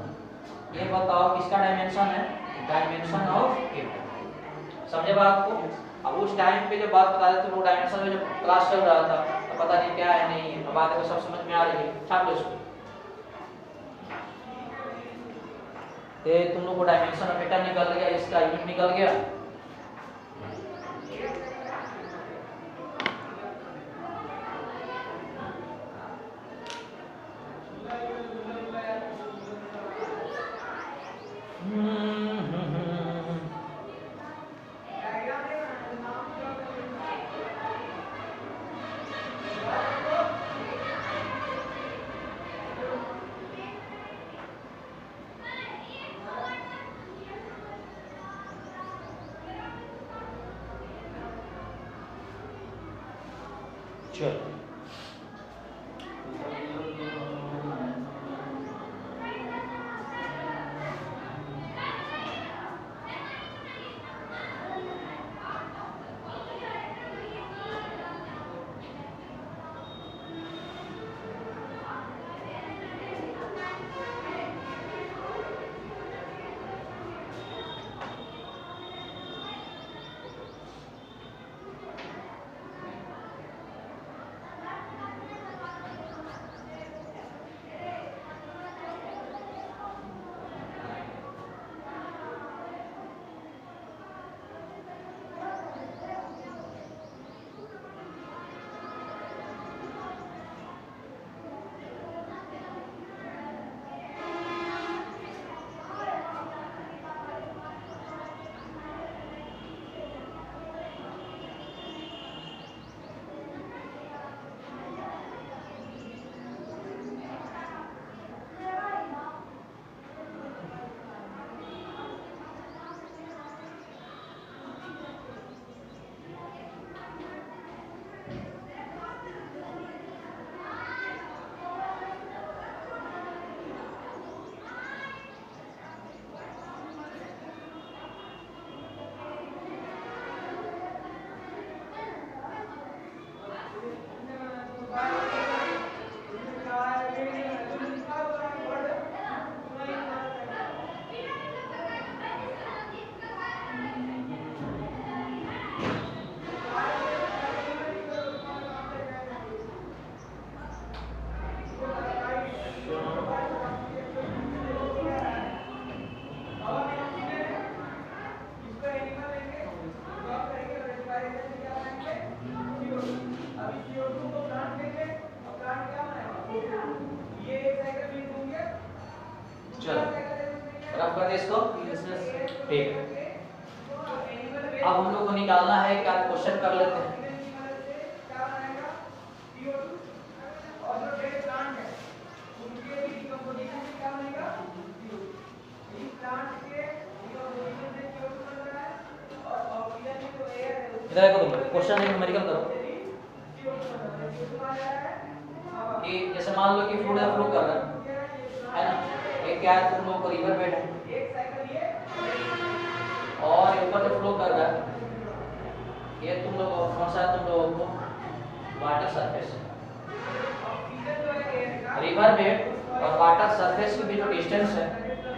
ये बताओ किसका डायमेंशन है, डायमेंशन ऑफ एटा। समझे बात को। अब उस टाइम पे जो बात बता रहे थे वो डायमेंशन में जो क्लास चल रहा था, तो पता नहीं क्या है नहीं है, तो बात को सब समझ में आ रही है, छाप लो इसको। ते तुम लोग को डायमेंशन ऑफ एटा निकल गया, इसका यूनिट निकल गया। चलो कर दे इसको, ठीक। अब हम लोग को निकालना है, क्या क्वेश्चन कर लेते हैं। इधर देखो तुम क्वेश्चन न्यूमेरिकल करो कि जैसे मान लो कि फ्लो कर रहा है ना, ये क्या है, तुम लोगों को रिवर बेड है और ऊपर जो फ्लो कर रहा है ये तुम लोग कौन सा है, तुम लोगों को वाटर सरफेस। रिवर बेड और वाटर सरफेस के बीच जो डिस्टेंस है,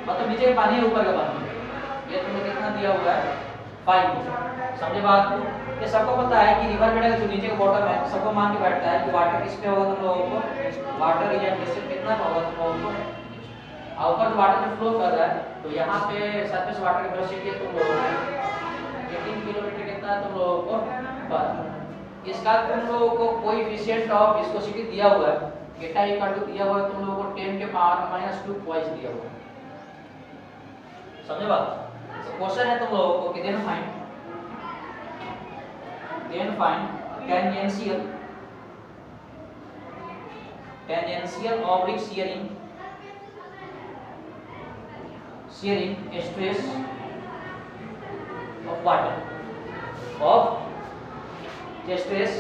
मतलब नीचे का पानी है ऊपर का पानी, ये तुम्हें कितना दिया हुआ है 5 मीटर। समझे बात को? ये सबको पता है कि रिवर बेड जो नीचे का बॉटम है, सबको मान के बैठता है कि वाटर किस पे होगा तुम लोगों को, वाटर रिजन से कितना होगा तुम लोगों को, ऊपर जो वाटर में फ्लो कर रहा है, तो यहाँ पे सरफेस वाटर की वेलोसिटी तुम लोगों को 18 किलोमीटर कितना है तुम लोगों को पर। इसका तुम लोगों को कोएफिशिएंट ऑफ विस्कोसिटी दिया हुआ है, एटा इक्वल टू दिया हुआ है तुम लोगों को 10 के पावर -2 ट्वाइस दिया हुआ है। समझे बात? तो क्वेश्चन है तुम लोगों को कि then find tangential oblique shearing stress of water of stress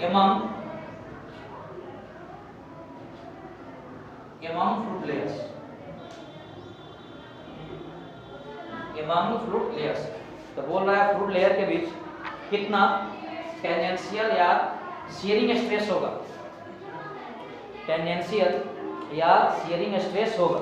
among fruit layers, तो बोल रहा है फ्रूट लेयर के बीच कितना टेंजेंशियल या शियरिंग स्ट्रेस होगा, टेंजेंशियल या शियरिंग स्ट्रेस होगा।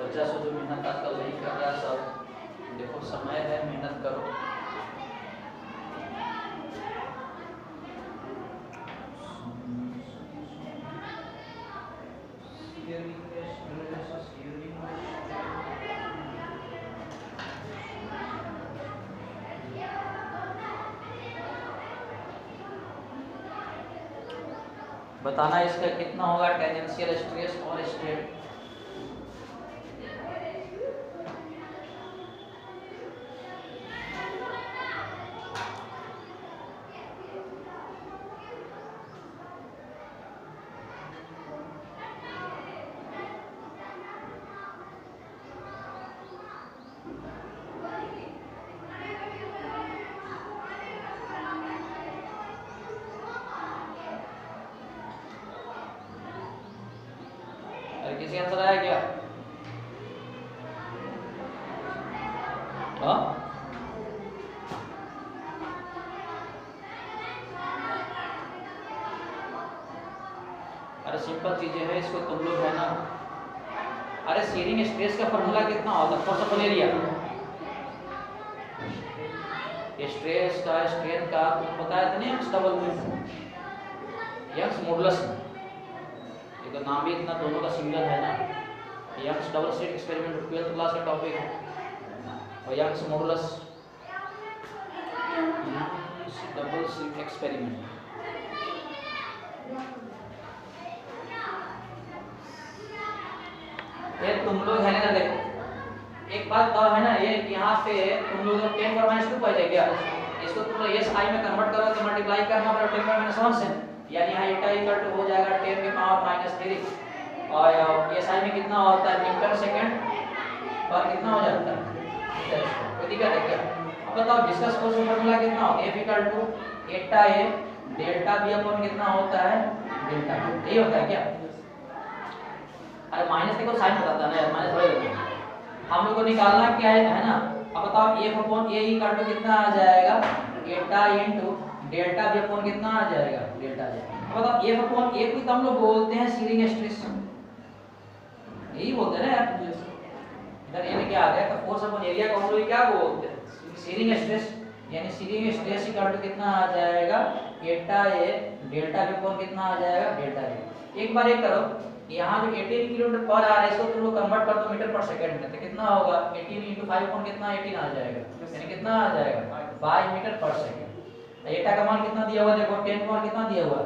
बच्चा से जो मेहनत आजकल नहीं कर रहा सब, देखो समय है, मेहनत करो। बताना इसका कितना होगा टेंजेंशियल स्ट्रेस और स्ट्रेन। किसी आंसर आया क्या? हाँ? अरे सिंपल चीजें है, इसको तुम लोग है ना, अरे शियरिंग स्ट्रेस का फॉर्मूला कितना होता है, फोर्स अपॉन एरिया, स्ट्रेस का स्ट्रेन का तुम बताया था नहीं, यंग्स डबल यंग्स मॉडुलस, ये तो नाम भी इतना दोनों का सिंगल है ना, Young's double slit experiment 12th class का टॉपिक है, और Young's modulus double slit experiment. ये तुम लोग है ना, देखो एक बात तो है ना, ये यहाँ पे तुम लोग 10 पर -2 पाई जाएगा, इसको तुम लोग SI में कन्वर्ट करो तो मल्टीप्लाई करना पड़ेगा 10 पर -1 से, यानी यहाँ एटा इक्वल टू हो जाएगा 10 के पावर -3, और SI में कितना होता है मीटर सेकंड पर कितना हो जाता है, कोई दिक्कत है क्या? अब बताओ डिस्कस फोर्स फार्मूला कितना होगा, F equal to Etah A delta B upon कितना होता है डेल्टा, यही होता है क्या? अरे माइनस देखो साइन बताता है ना यार, माइनस थोड़ा हम लोग को निकालना क्या है ना, अब बताओ F upon A equal to कितना आ जाएगा, एटा इनटू डेल्टा बी अपॉन कितना आ जाएगा, डेल्टा जे। अब बताओ एफ अपॉन ए को हम लोग बोलते हैं सीलिंग स्ट्रेस, यही बोलते हैं ना यार। इधर ये क्या आ गया, तो फोर्स अपॉन एरिया को हम लोग क्या बोलते हैं, सीलिंग स्ट्रेस। यानी सीलिंग स्ट्रेस इक्वल टू कितना आ जाएगा, एटा ए डेल्टा बी अपॉन कितना आ जाएगा, डेल्टा बी। एक बार ये करो, यहाँ जो 18 किलोमीटर पर आ रहा है इसको तुम लोग कन्वर्ट कर दो मीटर पर सेकंड में, तो कितना होगा 18 × 5 अपॉन कितना 18 आ जाएगा, यानी कितना आ जाएगा 5 मीटर पर सेकंड। एटा का मान कितना दिया हुआ देखो, 10 का मान कितना दिया हुआ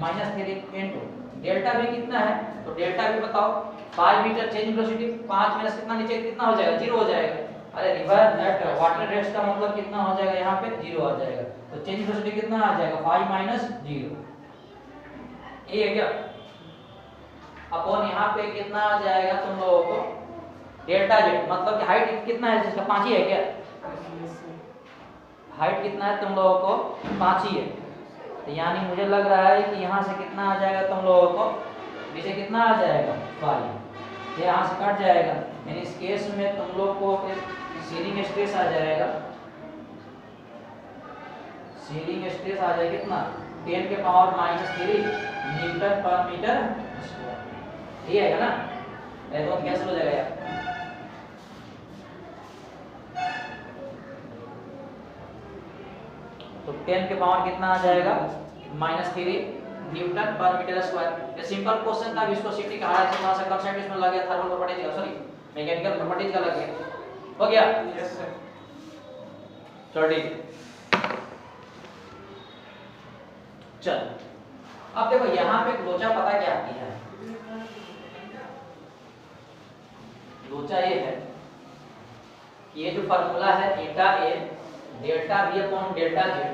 -3 इनटू डेल्टा भी कितना है, तो डेल्टा भी बताओ 5 मीटर चेंज वेलोसिटी, 5 माइनस कितना नीचे कितना हो जाएगा, 0 हो जाएगा। अरे रिवर एट वाटर रेस्ट का मतलब कितना हो जाएगा, यहाँ पे 0 आ जाएगा, तो चेंज वेलोसिटी कितना आ जाएगा 5 - 0, ये है क्या। अपॉन यहाँ पे कितना आ जाएगा तुम लोगों को, डेल्टा जेड मतलब कि हाइट कितना है जिसका 5 ही है क्या, हाइट कितना है तुम लोगों को 5 ही है, तो यानी मुझे लग रहा है कि यहाँ से कितना आ जाएगा तुम लोगों को, नीचे कितना आ जाएगा 5, ये यहाँ से कट जाएगा, यानी इस केस में तुम लोग को फिर सीलिंग स्ट्रेस आ जाएगा, सीलिंग स्ट्रेस आ जाएगा कितना 10 के पावर -3 न्यूटन पर मीटर स्क्वायर, ये है ना। तो कैंसिल हो जाएगा यार, तो 10 के पावर कितना आ जाएगा -3 न्यूटन पर मीटर स्क्वायर। ये सिंपल क्वेश्चन था, विस्कोसिटी का हारा से थोड़ा सा कंसेप्ट इसमें लग गया, थर्मल प्रॉपर्टीज का, सॉरी मैकेनिकल प्रॉपर्टीज का लग गया, हो गया। यस सर, चलो ठीक। चल अब देखो यहाँ पे लोचा पता क्या किया है, लोचा ये है कि ये जो फार्मूला है eta A delta B upon delta Z,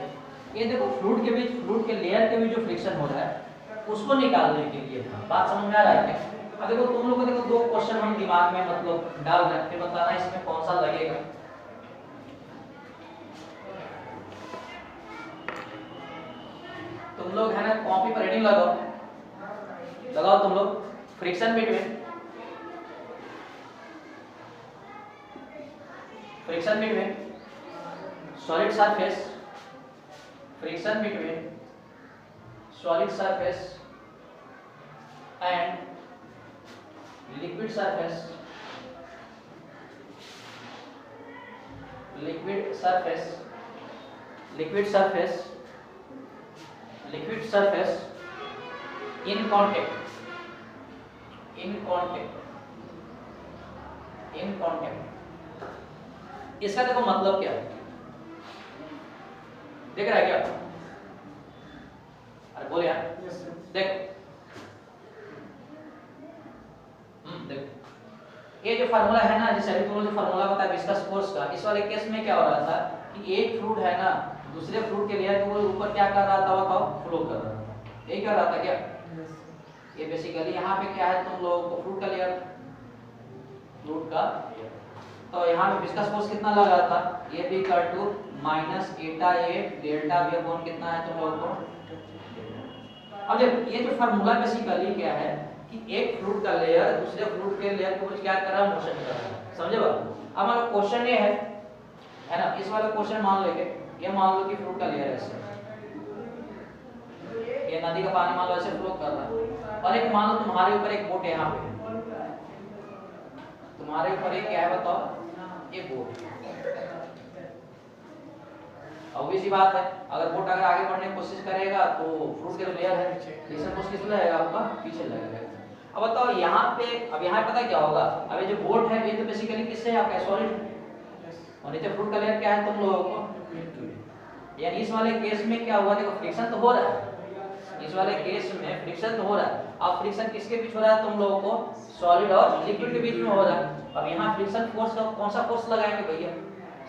ये देखो फ्लूइड के बीच, फ्लूइड के लेयर के बीच जो फ्रिक्शन हो रहा है उसको निकालने के लिए था। बात समझ में आ रहा है क्या। अब देखो तुम लोगों को देखो दो क्वेश्चन हम दिमाग में मतलब डाल रहे हैं, फिर बताना इसमें कौन सा लगेगा। तुम लोग है ना कॉपी पर हेडिंग लगाओ, लगाओ तुम लोग, friction between, friction between solid surface, friction between solid surface and liquid surface, liquid surface, liquid surface, liquid surface in contact, in contact, in contact। इसका देखो मतलब क्या है, देख रहा है क्या, अरे बोल यार। yes, देख देख ये जो फार्मूला है ना, जैसे अभी तुमने जो फार्मूला बताया विस्कस फोर्स का, इस वाले केस में क्या हो रहा था कि एक फ्लूइड है ना दूसरे फ्लूइड के लेयर के ऊपर क्या कर रहा था, बताओ फ्लो कर रहा था, यही कर रहा था क्या। yes. ये बेसिकली यहाँ पे क्या है तुम लोगों को फ्लूइड का लेयर, फ्लूइड का, तो यहाँ पे विस्कस फोर्स कितना लगा था, ये भी equal to minus eta A delta B upon कितना है तुम लोगों को। अब देखो ये जो फार्मूला बेसिकली क्या है कि एक फ्लूइड का लेयर दूसरे फ्लूइड के लेयर को क्या कर रहा है, मोशन कर रहा है, समझे बात। अब हमारा क्वेश्चन ये है ना, इस वाला क्वेश्चन मान लेंगे, ये मान लो कि फ्लूइड का लेयर ऐसे, ये नदी का पानी मान लो ऐसे फ्लो कर रहा है, और एक मान लो तुम्हारे ऊपर एक बोट है, यहाँ पे तुम्हारे ऊपर एक क्या है बताओ, एक बोट। ऑब्वियस सी बात है, अगर बोट अगर आगे बढ़ने की कोशिश करेगा तो फ्लूइड के जो लेयर है प्रेशर फोर्स किस लगेगा, आपका पीछे लगेगा। अब बताओ यहाँ पे, अब यहाँ पता क्या होगा, अब ये जो बोट है ये तो बेसिकली किससे है, आपका सॉलिड, और नीचे फ्लूइड का लेयर क्या है तुम लोगों को, यानी इस वाले केस में क्या हुआ, देखो फ्रिक्शन तो हो रहा है, इस वाले केस में फ्रिक्शन तो हो रहा है। अब फ्रिक्शन किसके बीच हो रहा है तुम लोगों को, सॉलिड और लिक्विड के बीच में हो रहा है। अब यहाँ फ्रिक्शन फोर्स का कौन सा फोर्स लगाएंगे भैया,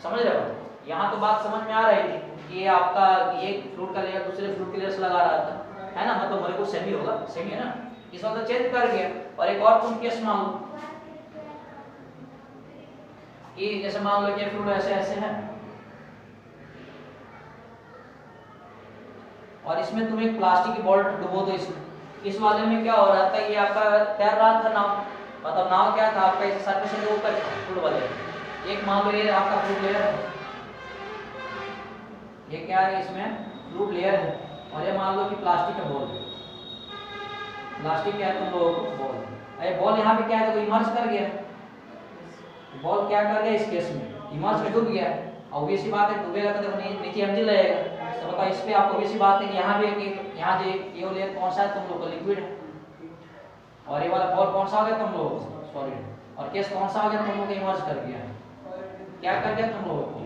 समझ रहे हो। यहाँ तो बात समझ में आ रही थी कि ये आपका एक फ्लूइड का लेयर दूसरे फ्लूइड के लेयर से लगा रहा था, है ना, मतलब मेरे को सेमी होगा, सेमी है ना, इस वक्त चेंज कर गया। और एक और तुम केस मान लो कि जैसे मान लो कि फ्लूइड ऐसे ऐसे है और इसमें तुम एक प्लास्टिक की बॉल डुबो दो, इस वाले में क्या हो रहा था, ये आपका तैर रहा था नाव, मतलब नाव क्या था आपका, इस सरफेस से ऊपर फ्लूइड वाले एक मान लो ये आपका फ्लूइड लेयर है, ये क्या है इसमें फ्लूइड लेयर है, और ये मान लो कि प्लास्टिक का बॉल है, प्लास्टिक क्या है तुम लोगों को बॉल है, अरे बॉल यहाँ पे क्या है, देखो इमर्ज कर गया, बॉल क्या कर गया इस केस में इमर्ज में डूब गया, ऑब्वियस सी बात है डूबेगा तो देखो नीचे एम्प्टी लगेगा, तो बताओ इस पे आप ऑब्वियस सी बात है कि यहाँ भी यहाँ जो ये लेयर कौन सा है तुम लोग का लिक्विड है, और ये वाला बॉल कौन सा हो गया तुम लोगों को सॉलिड, और केस कौन सा हो गया तुम लोग इमर्ज कर गया, क्या कर गया तुम लोगों को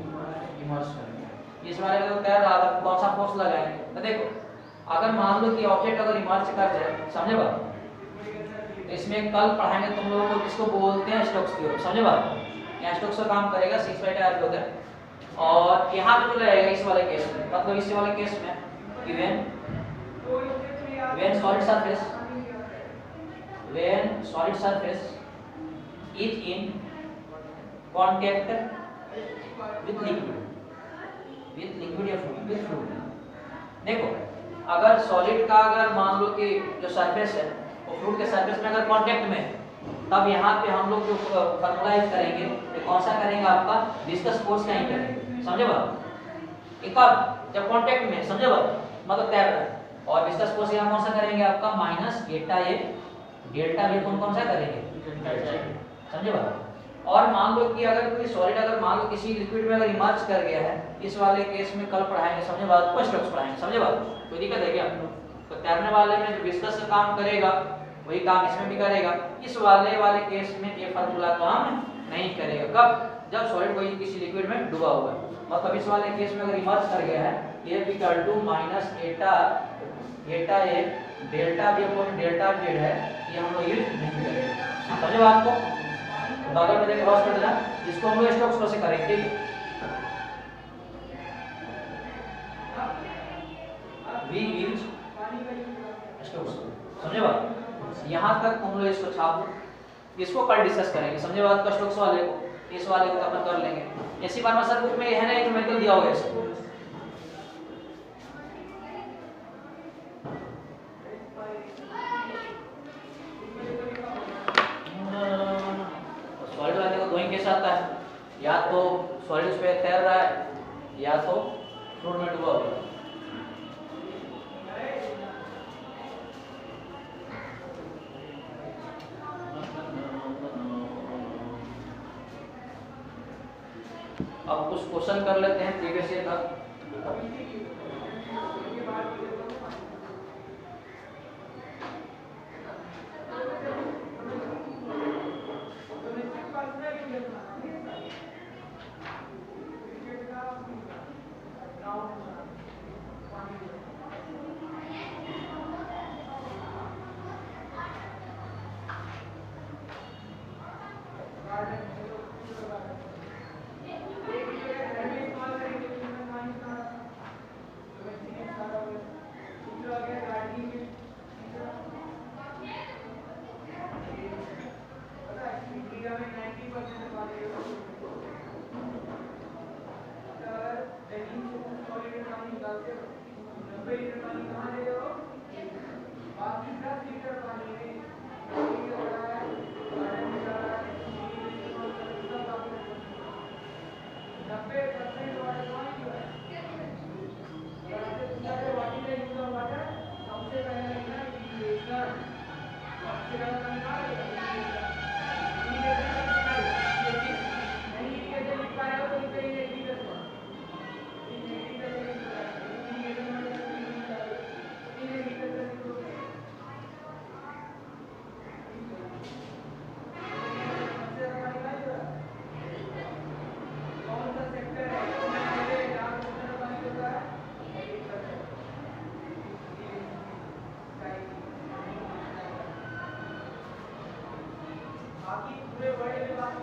इमर्ज कर गया। इस वाले को तैर रहा था कौन सा फोर्स लगाएंगे, तो देखो अगर मान लो कि ऑब्जेक्ट अगर इमर्ज कर जाए, समझे बात, तो इसमें कल पढ़ाएंगे तुम लोगों को जिसको बोलते हैं स्टोक्स थ्योरम, समझे बात, यहाँ स्टोक्स का काम करेगा 6/r पे होता है, और यहाँ पे जो रहेगा इस वाले केस में, मतलब इस वाले केस में कि when solid surface is in contact with liquid या fluid, देखो अगर सॉलिड का अगर मान लो कि जो सरफेस है वो फ्लूइड के सरफेस में अगर कांटेक्ट में, तब यहाँ पे हम लोग जो फार्मूला यूज करेंगे तो कौन सा करेंगे, आपका विस्कस फोर्स का ही करेंगे, समझे बात, एक और जब कांटेक्ट में, समझे बात, मतलब तैर रहा है, और विस्कस फोर्स यहाँ कौन सा करेंगे आपका minus delta A, delta B कौन सा करेंगे, समझे बात। और मान लो कि अगर कोई सॉलिड अगर मान लो किसी लिक्विड में अगर इमर्ज कर गया है, इस वाले केस में कल पढ़ाएंगे, समझे बात, फर्स्ट स्टेप्स पढ़ाएंगे, समझे बात, कोई दिक्कत है क्या, तो तैरने वाले में जो विस्कस का काम करेगा वही काम इसमें भी करेगा, इस वाले केस में ये फार्मूला काम नहीं करेगा, कब, जब सॉलिड कोई किसी लिक्विड में डूबा हुआ है, मतलब इस वाले केस में अगर इमर्ज कर गया है, ये equal to minus eta A delta B upon delta Z है, ये हम लोग यूज नहीं करेंगे, समझे बात को, तो बगल में देखो क्रॉस कर देना, जिसको हम लोग स्टोक्स से करेंगे, वी यूज स्टोक्स, समझे बात, यहाँ तक हम लोग इसको छाप, इसको कल डिस्कस करेंगे, समझे बात, का स्टोक्स वाले को, इस वाले को अपन कर लेंगे, ऐसी बार सर बुक में है ना, एक न्यूमेरिकल दिया होगा इसको, सॉलिड वाले को गोइंग कैसे आता है, या तो सॉलिड पे तैर रहा है या तो फ्लूइड में डूबा हुआ है, अब कुछ क्वेश्चन कर लेते हैं प्रीवियस ईयर का,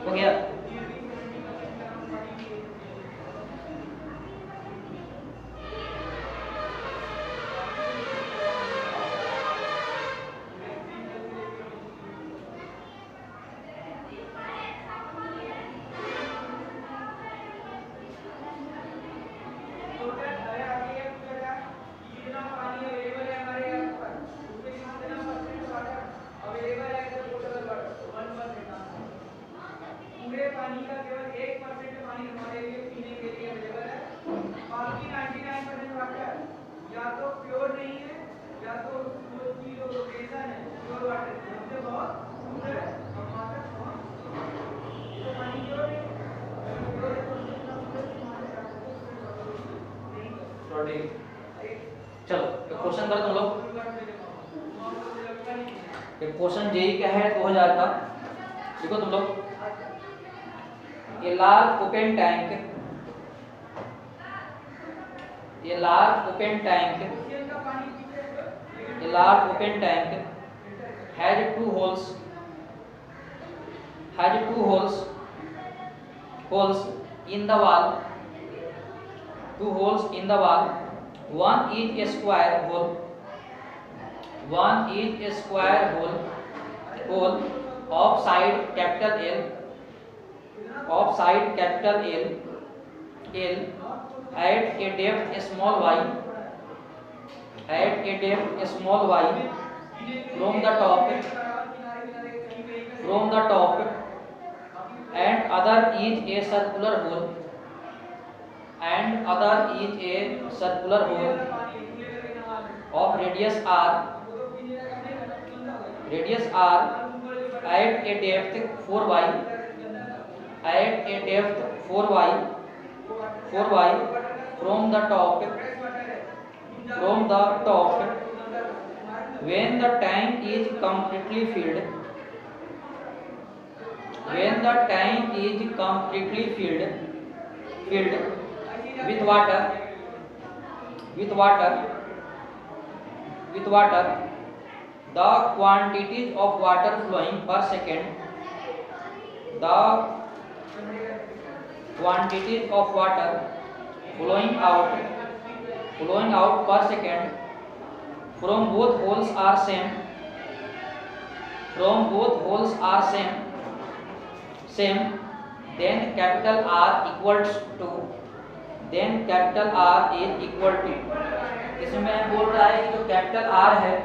हो गया, चलो क्वेश्चन कर तुम लोग। एक क्वेश्चन जेई का है 2000 का। देखो तुम लोग, ये लार्ज ओपन टैंक, ये large open tank has two holes in the wall. Two holes in the wall. One is a square hole. One is a square hole of side capital L. Of side capital L at a depth small y. At a depth small y from the top. And other is a circular hole. And other is a circular hole of radius r at a depth 4y. At a depth 4y from the top. When the tank is completely filled. When the tank is completely filled with water, the quantities of water flowing per second, the quantities of water flowing out per second from both holes are same. Then capital R equals to, इसमें बोल रहा है कि जो capital R है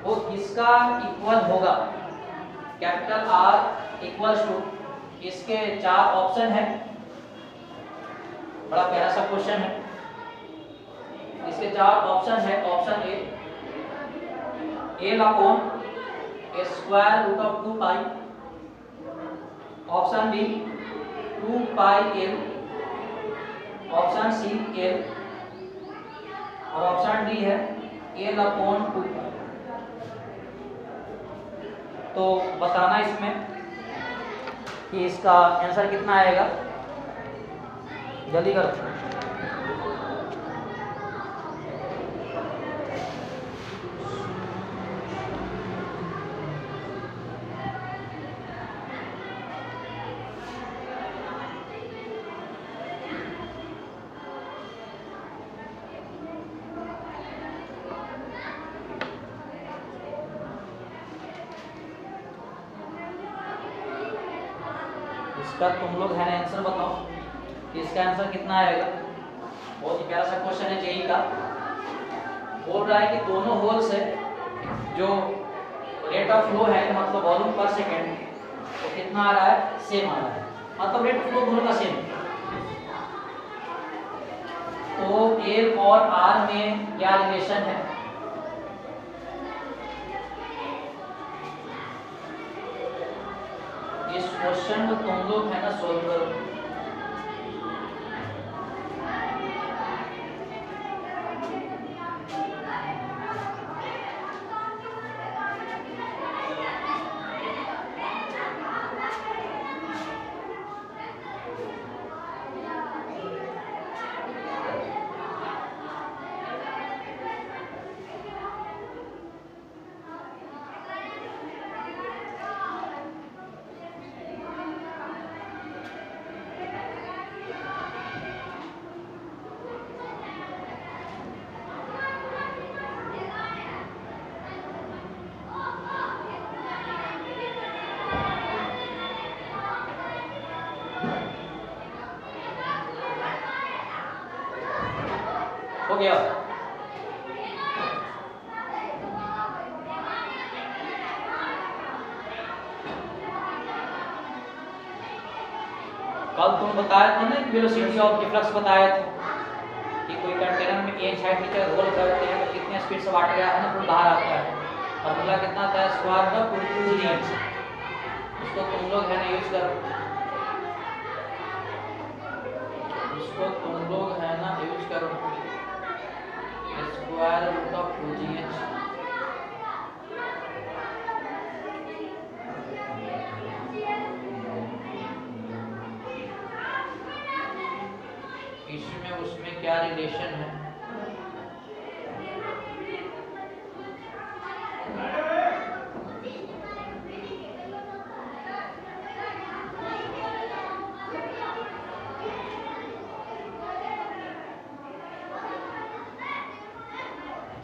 वो किसका equal होगा। कैपिटल R इक्वल्स टू, इसके 4 ऑप्शन है। बड़ा प्यारा सा क्वेश्चन है। इसके 4 ऑप्शन है। Option A upon a square root of 2 pi. Option B 2 pi l. Option C l और ऑप्शन डी है l अपॉन 2 pi। तो बताना इसमें कि इसका आंसर कितना आएगा, जल्दी करो। इसका तुम लोग है ना आंसर बताओ कि इसका आंसर कितना आएगा। बहुत ही प्यारा सा क्वेश्चन है जेई का। बोल रहा है कि दोनों होल्स है जो रेट ऑफ फ्लो है मतलब वॉल्यूम पर सेकंड तो कितना आ रहा है, सेम आ रहा है। मतलब रेट ऑफ फ्लो दोनों का सेम। तो एल और आर में क्या रिलेशन है, इस क्वेश्चन को तुम लोग है ना सोल्व करो। हो गया। कल तुम बताया था ना वेलोसिटी ऑफ डिफ्लक्स बताया था कि कोई कंटेनर में एच हाइट नीचे रोल करते हैं तो कितने स्पीड से वाटर है ना फुल बाहर आता है। फॉर्मूला कितना आता है, स्क्वायर का 2 न्यूटन। उसको तुम लोग है ना यूज करो, उसको तुम लोग है ना यूज करो, स्क्वायर रूट ऑफ 2gh। इसमें उसमें क्या रिलेशन है?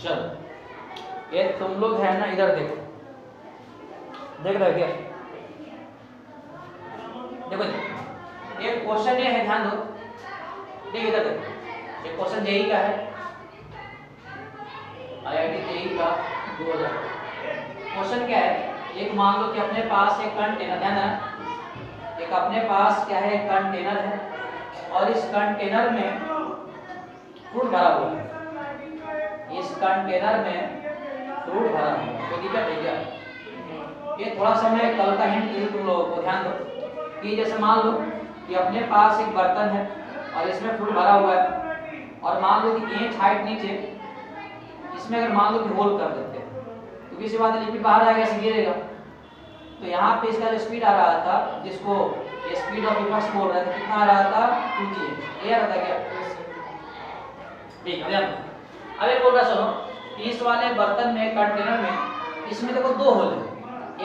चलो ये तुम लोग है ना इधर देखो, देख रहे हो क्या? देखो एक क्वेश्चन ये है, ध्यान दो, देखिए इधर देखो, एक क्वेश्चन जेई का है, IIT जेई का 2000। क्वेश्चन क्या है? एक मान लो कि अपने पास एक कंटेनर, ध्यान देना, एक अपने पास क्या है, एक कंटेनर है और इस कंटेनर में फ्रूट भरा हुआ है, इस कंटेनर में फ्रूट भरा हुआ है, कोई दिक्कत है क्या? ये थोड़ा सा मैं कल का हिंट दूं तुम लोगों को, ध्यान दो कि जैसे मान लो कि अपने पास एक बर्तन है और इसमें फ्रूट भरा हुआ है और मान लो कि इंच हाइट नीचे, इसमें अगर मान लो कि होल कर देते हैं तो किसी बात लिक्विड बाहर आएगा, ऐसे गिरेगा। तो यहाँ पे इसका जो स्पीड आ रहा था, जिसको स्पीड ऑफ इफेक्ट बोल रहे थे, कितना आ रहा था? 2g। ये आ रहा था क्या? ठीक है। अब ये बोल रहा चलो कि इस वाले बर्तन में, कंटेनर में, इसमें देखो दो होल है,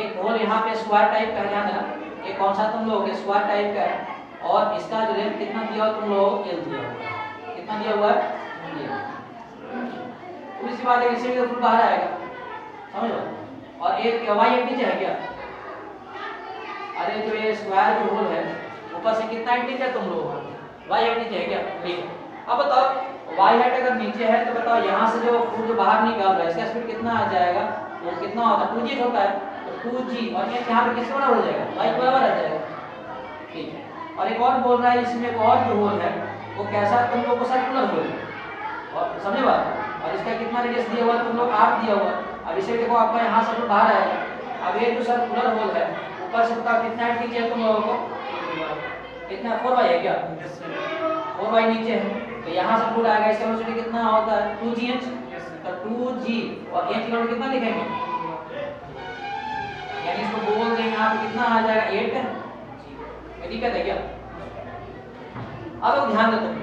एक होल यहाँ पे स्क्वायर टाइप का है, ध्यान देना, एक कौन सा तुम लोग स्क्वायर टाइप का है और इसका जो लेंथ कितना दिया हुआ तुम लोग? L दिया हुआ है। कितना दिया हुआ है? तो इसी बात है, इसी में तो बाहर आएगा, समझो। और एक वाई एक नीचे है क्या? अरे जो ये स्क्वायर जो होल है ऊपर से कितना इंच है तुम लोग? वाई एक नीचे है क्या? ठीक। अब बताओ वाई हाइट अगर नीचे है तो बताओ यहाँ से जो फ्रूट जो बाहर निकल रहा है इसका स्पीड कितना आ जाएगा? वो कितना होता है? 2g होता है, तो 2g और ये यहाँ पे किसके बराबर हो जाएगा? y के बराबर आ जाएगा। ठीक है। और एक और बोल रहा है इसमें एक और जो होल है वो कैसा तुम लोग को सर्कुलर होल है, और समझे बात? और इसका कितना रेडियस दिया हुआ तुम लोग? 8 दिया हुआ। अब इसे देखो आपका यहाँ से तो बाहर आएगा। अब ये जो सर्कुलर होल है ऊपर से बताओ कितना हाइट नीचे है तुम लोगों को? कितना? 4y है क्या? 4y नीचे है, तो यहाँ से फ्रूट आएगा, इसका वेलोसिटी कितना होता है? 2gh। तो 2g और h का कितना लिखेंगे? यानी इसको बोल देंगे यहाँ पे कितना आ जाएगा? 8। ये दिक्कत है क्या? अब ध्यान दो तुम।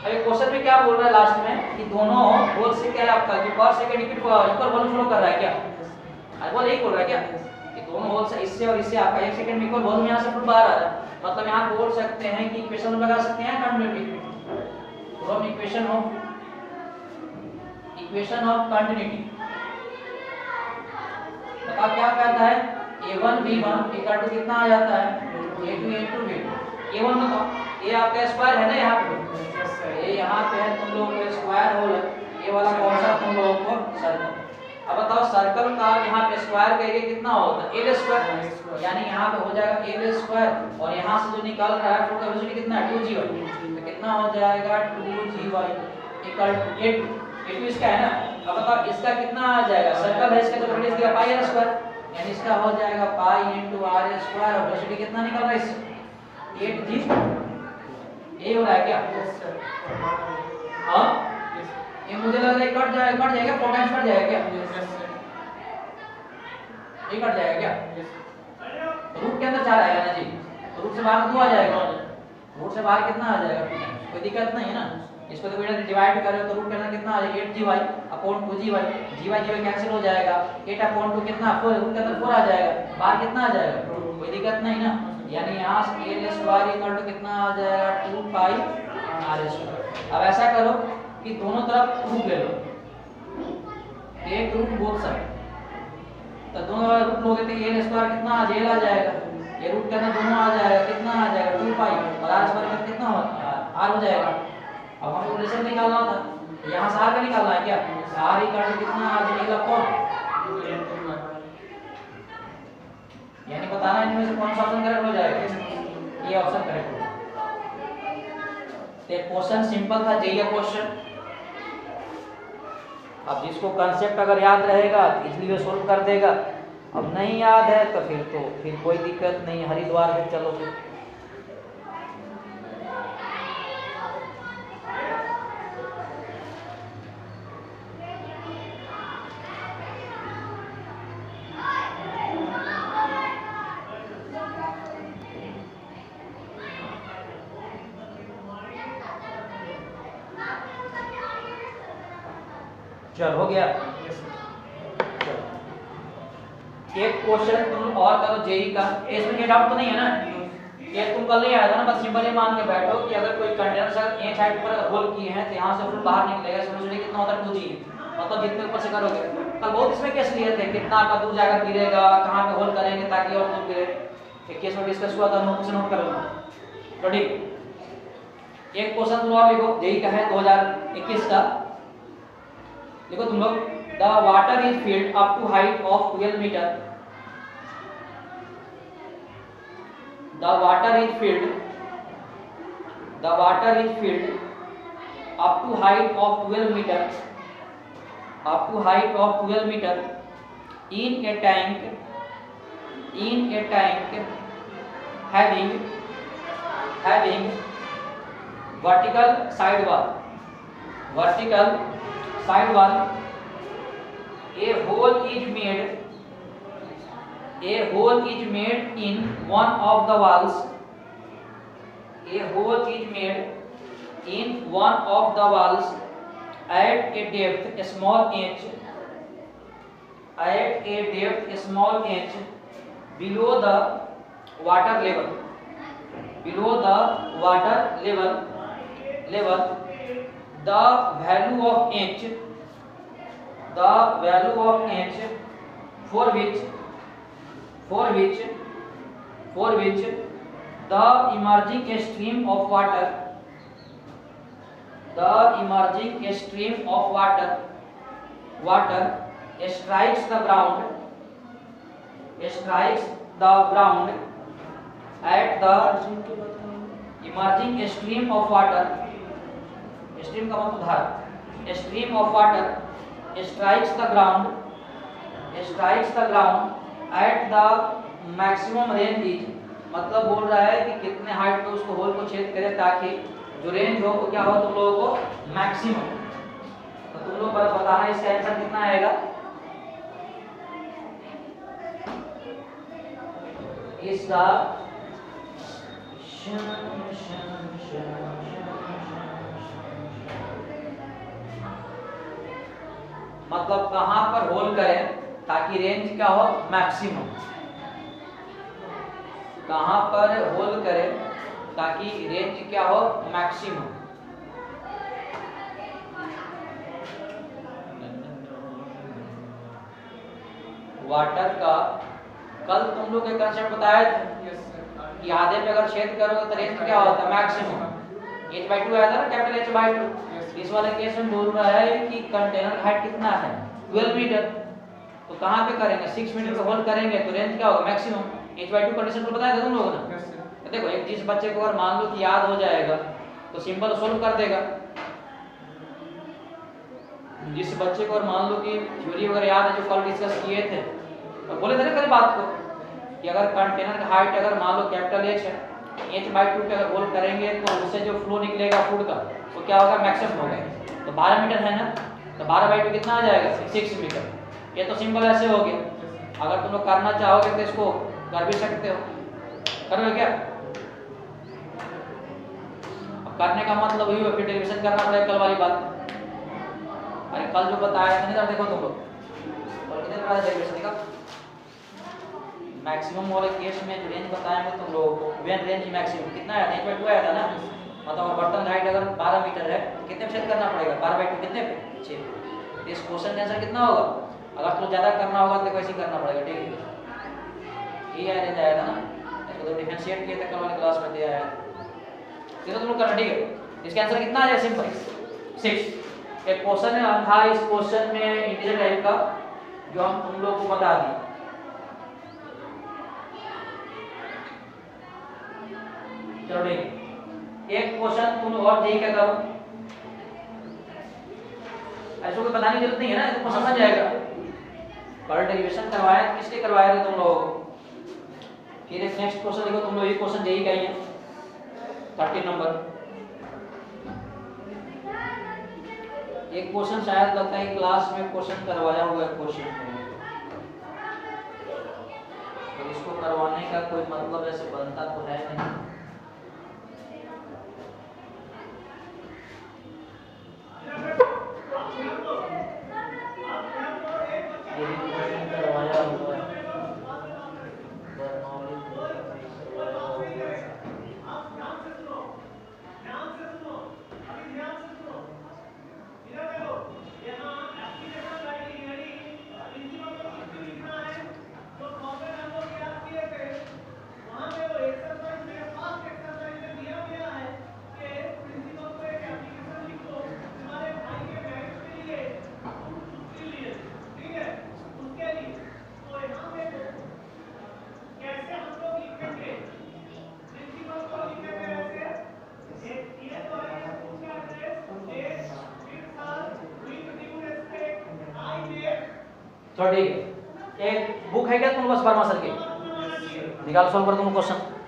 अब क्वेश्चन में क्या बोल रहा है लास्ट में कि दोनों होल से क्या है आपका, कि पर सेकंड इक्वल वॉल्यूम फ्लो कर रहा है क्या? अरे बोल यही बोल रहा है क्या कि दोनों होल से, इससे और इससे आपका 1 सेकंड में इक्वल वॉल्यूम यहाँ से फ्लो बाहर आ रहा है। मतलब यहाँ बोल सकते हैं कि इक्वेशन लगा सकते हैं continuity, from equation of continuity. बताओ क्या कहता है? a1 b1 इक्वल टू कितना आ जाता है? a2 b2। a1 बताओ, ये आपका स्क्वायर है ना यहाँ पे, ये यहाँ पे है तुम लोगों का स्क्वायर होल है, ये वाला कौन सा तुम लोगों को? सर्कल। अब बताओ सर्कल का यहाँ पे स्क्वायर का एरिया कितना होता है? l स्क्वायर, यानी यहाँ पे हो जाएगा l स्क्वायर और यहाँ से जो निकल रहा है फ्रूट का वेलोसिटी कितना है? 2g। तो कितना हो जाएगा? 2g इक्वल टू a2 इसका है ना। अब बताओ इसका कितना आ जाएगा? सर्कल है, इसका तो रेडियस दिया पाई r स्क्वायर, यानी इसका हो जाएगा पाई इनटू r स्क्वायर और वेलोसिटी कितना निकल रहा है इससे? 8g। ये हो रहा है क्या? हाँ, ये मुझे लग रहा है कट जाएगा 4 टाइम्स कट जाएगा क्या? ये कट जाएगा क्या? रूट के अंदर 4 आएगा ना जी, तो रूट से बाहर 2 आ जाएगा, रूट से बाहर कितना आ जाएगा? कोई दिक्कत नहीं है ना। इसको तो बेटा डिवाइड करें तो रूट के अंदर कितना आ जाएगा? 8gy upon 2gy, gy cancel हो जाएगा, 8 अपॉन 2 कितना? 4, रूट के अंदर 4 आ जाएगा, बाहर कितना आ जाएगा? कोई दिक्कत नहीं ना। यानी यहाँ से l स्क्वायर इक्वल टू कितना आ जाएगा? 2 पाई r स्क्वायर। अब ऐसा करो कि दोनों तरफ रूट ले लो, एक रूट बोथ साइड, तो दोनों रूट लोगे तो l स्क्वायर कितना आ जाएगा? आ जाएगा, ये रूट के अंदर दोनों आ जाएगा, कितना आ जाएगा? 2 पाई और r स्क्वायर कितना होता है? r हो जाएगा। अब हमको रिजल्ट निकालना था, यहाँ से r का निकालना है क्या? r इक्वल टू कितना आ जाएगा? कौन, यानी बताना है इनमें से कौन सा ऑप्शन करेक्ट हो जाएगा? ये ऑप्शन करेक्ट होगा। तो क्वेश्चन सिंपल था, जेईई क्वेश्चन। अब जिसको कांसेप्ट अगर याद रहेगा तो इजीली वो सोल्व कर देगा, अब नहीं याद है तो फिर कोई दिक्कत नहीं, हरिद्वार है, चलो फिर। चल हो गया। एक क्वेश्चन तुम और करो जेई का, इसमें कोई डाउट तो नहीं है ना? ये तुम कल नहीं आया था ना, बस सिंपल ये मान के बैठो कि अगर कोई कंटेनर से एक साइड पर होल किए हैं तो यहाँ से फ्लूइड बाहर निकलेगा, समझ कितना होता है 2G, मतलब जितने ऊपर से करोगे। कल बहुत इसमें केस लिए थे, कितना का दूर जाकर गिरेगा, कहाँ पे होल करेंगे ताकि और दूर गिरे, एक केस में डिस्कस हुआ था, नोट से नोट कर लो। तो ठीक, एक क्वेश्चन तुम और लिखो, जेई का है 2021 का। देखो तुम लोग, the water is filled up to height of 12 मीटर। The water is filled up to height of 12 meter, up to height of 12 meter in a tank having vertical side wall. A hole is made in one of the walls. A hole is made in one of the walls at a depth a small inch below the water level. The value of inch for which the emerging stream of water strikes the ground at the emerging stream of water, stream का मतलब धार, stream of water strikes the ground at the maximum range is, मतलब बोल रहा है कि कितने height पे उसको होल को छेद करे ताकि जो रेंज हो वो क्या हो तुम लोगों को मैक्सिमम। तो तुम लोग बताना इसका आंसर कितना आएगा। इसका मतलब कहां पर होल करें ताकि रेंज क्या हो मैक्सिमम, कहां पर होल करें ताकि रेंज क्या हो मैक्सिमम। वाटर का कल तुम लोग एक कंसेप्ट बताया था कि आधे पे अगर छेद करोगे तो रेंज क्या होता है मैक्सिमम, h/2 आया था ना, कैपिटल H/2। इस वाले केस में बोल रहा है कि कंटेनर का हाइट कितना है 12 मीटर, तो कहां पे करेंगे 6 मीटर पे होल करेंगे तो रेंज क्या होगा मैक्सिमम। h/2 कंडीशन तो बताया था तुम लोगों ने। तो देखो एक जिस बच्चे को अगर मान लो कि याद हो जाएगा तो सिंपल सोल्व कर देगा, जिस बच्चे को अगर मान लो कि थ्योरी वगैरह याद है जो कल डिस्कस किए थे, तो बोले थे ना कल बात को कि अगर कंटेनर का हाइट अगर मान लो कैपिटल H है, h/2 पे अगर होल करेंगे तो उससे जो फ्लो निकलेगा फूड का वो क्या होगा मैक्सिमम होगा। तो 12 मीटर है ना, तो 12/2 कितना आ जाएगा 6 मीटर। ये तो सिंपल ऐसे हो गया, अगर तुम लोग करना चाहोगे तो इसको कर भी सकते हो, करोगे क्या? अब करने का मतलब वही है, फिर रिवीजन करना पड़ेगा कल वाली बात। अरे कल जो बताया था ना, देखो तुम लोग और कितने बड़ा डेरिवेशन का मैक्सिमम वाले केस में जो रेंज बताएंगे तुम लोगों को, वेन रेंज मैक्सिमम कितना है h/2 आया था ना, मतलब बर्तन हाइट अगर 12 मीटर है तो कितने पे छेद करना पड़ेगा 12/2 कितने पे 6। इस क्वेश्चन का आंसर कितना होगा, अगर तो ज्यादा करना होगा तो वैसे ही करना पड़ेगा, ठीक है। ये रेंज आया था ना, इसको तो डिफरेंशिएट किया था कल वाली क्लास में, दिया है ये तो तुम लोग करना, ठीक है। इसका आंसर कितना आ जाएगा सिंपल 6। एक क्वेश्चन है था इस क्वेश्चन में इंटीजर टाइप का जो हम तुम लोग को बता दिए। चलो ठीक, एक क्वेश्चन तुम और जेई का करो, ऐसे कोई बताने की जरूरत नहीं है ना, तुमको समझ जाएगा। पर डेरिवेशन करवाया, किसके करवाया थे तुम लोग? फिर एक नेक्स्ट क्वेश्चन देखो, तुम लोग ये क्वेश्चन यही कही है 30 नंबर। एक क्वेश्चन शायद लगता है क्लास में क्वेश्चन करवाया हुआ है क्वेश्चन, तो इसको करवाने का कोई मतलब ऐसे बनता तो है नहीं। करवाया हुआ है तो ठीक है, एक बुक है क्या तुम पास वर्मा सर की? निकाल सॉल्व कर तुम क्वेश्चन।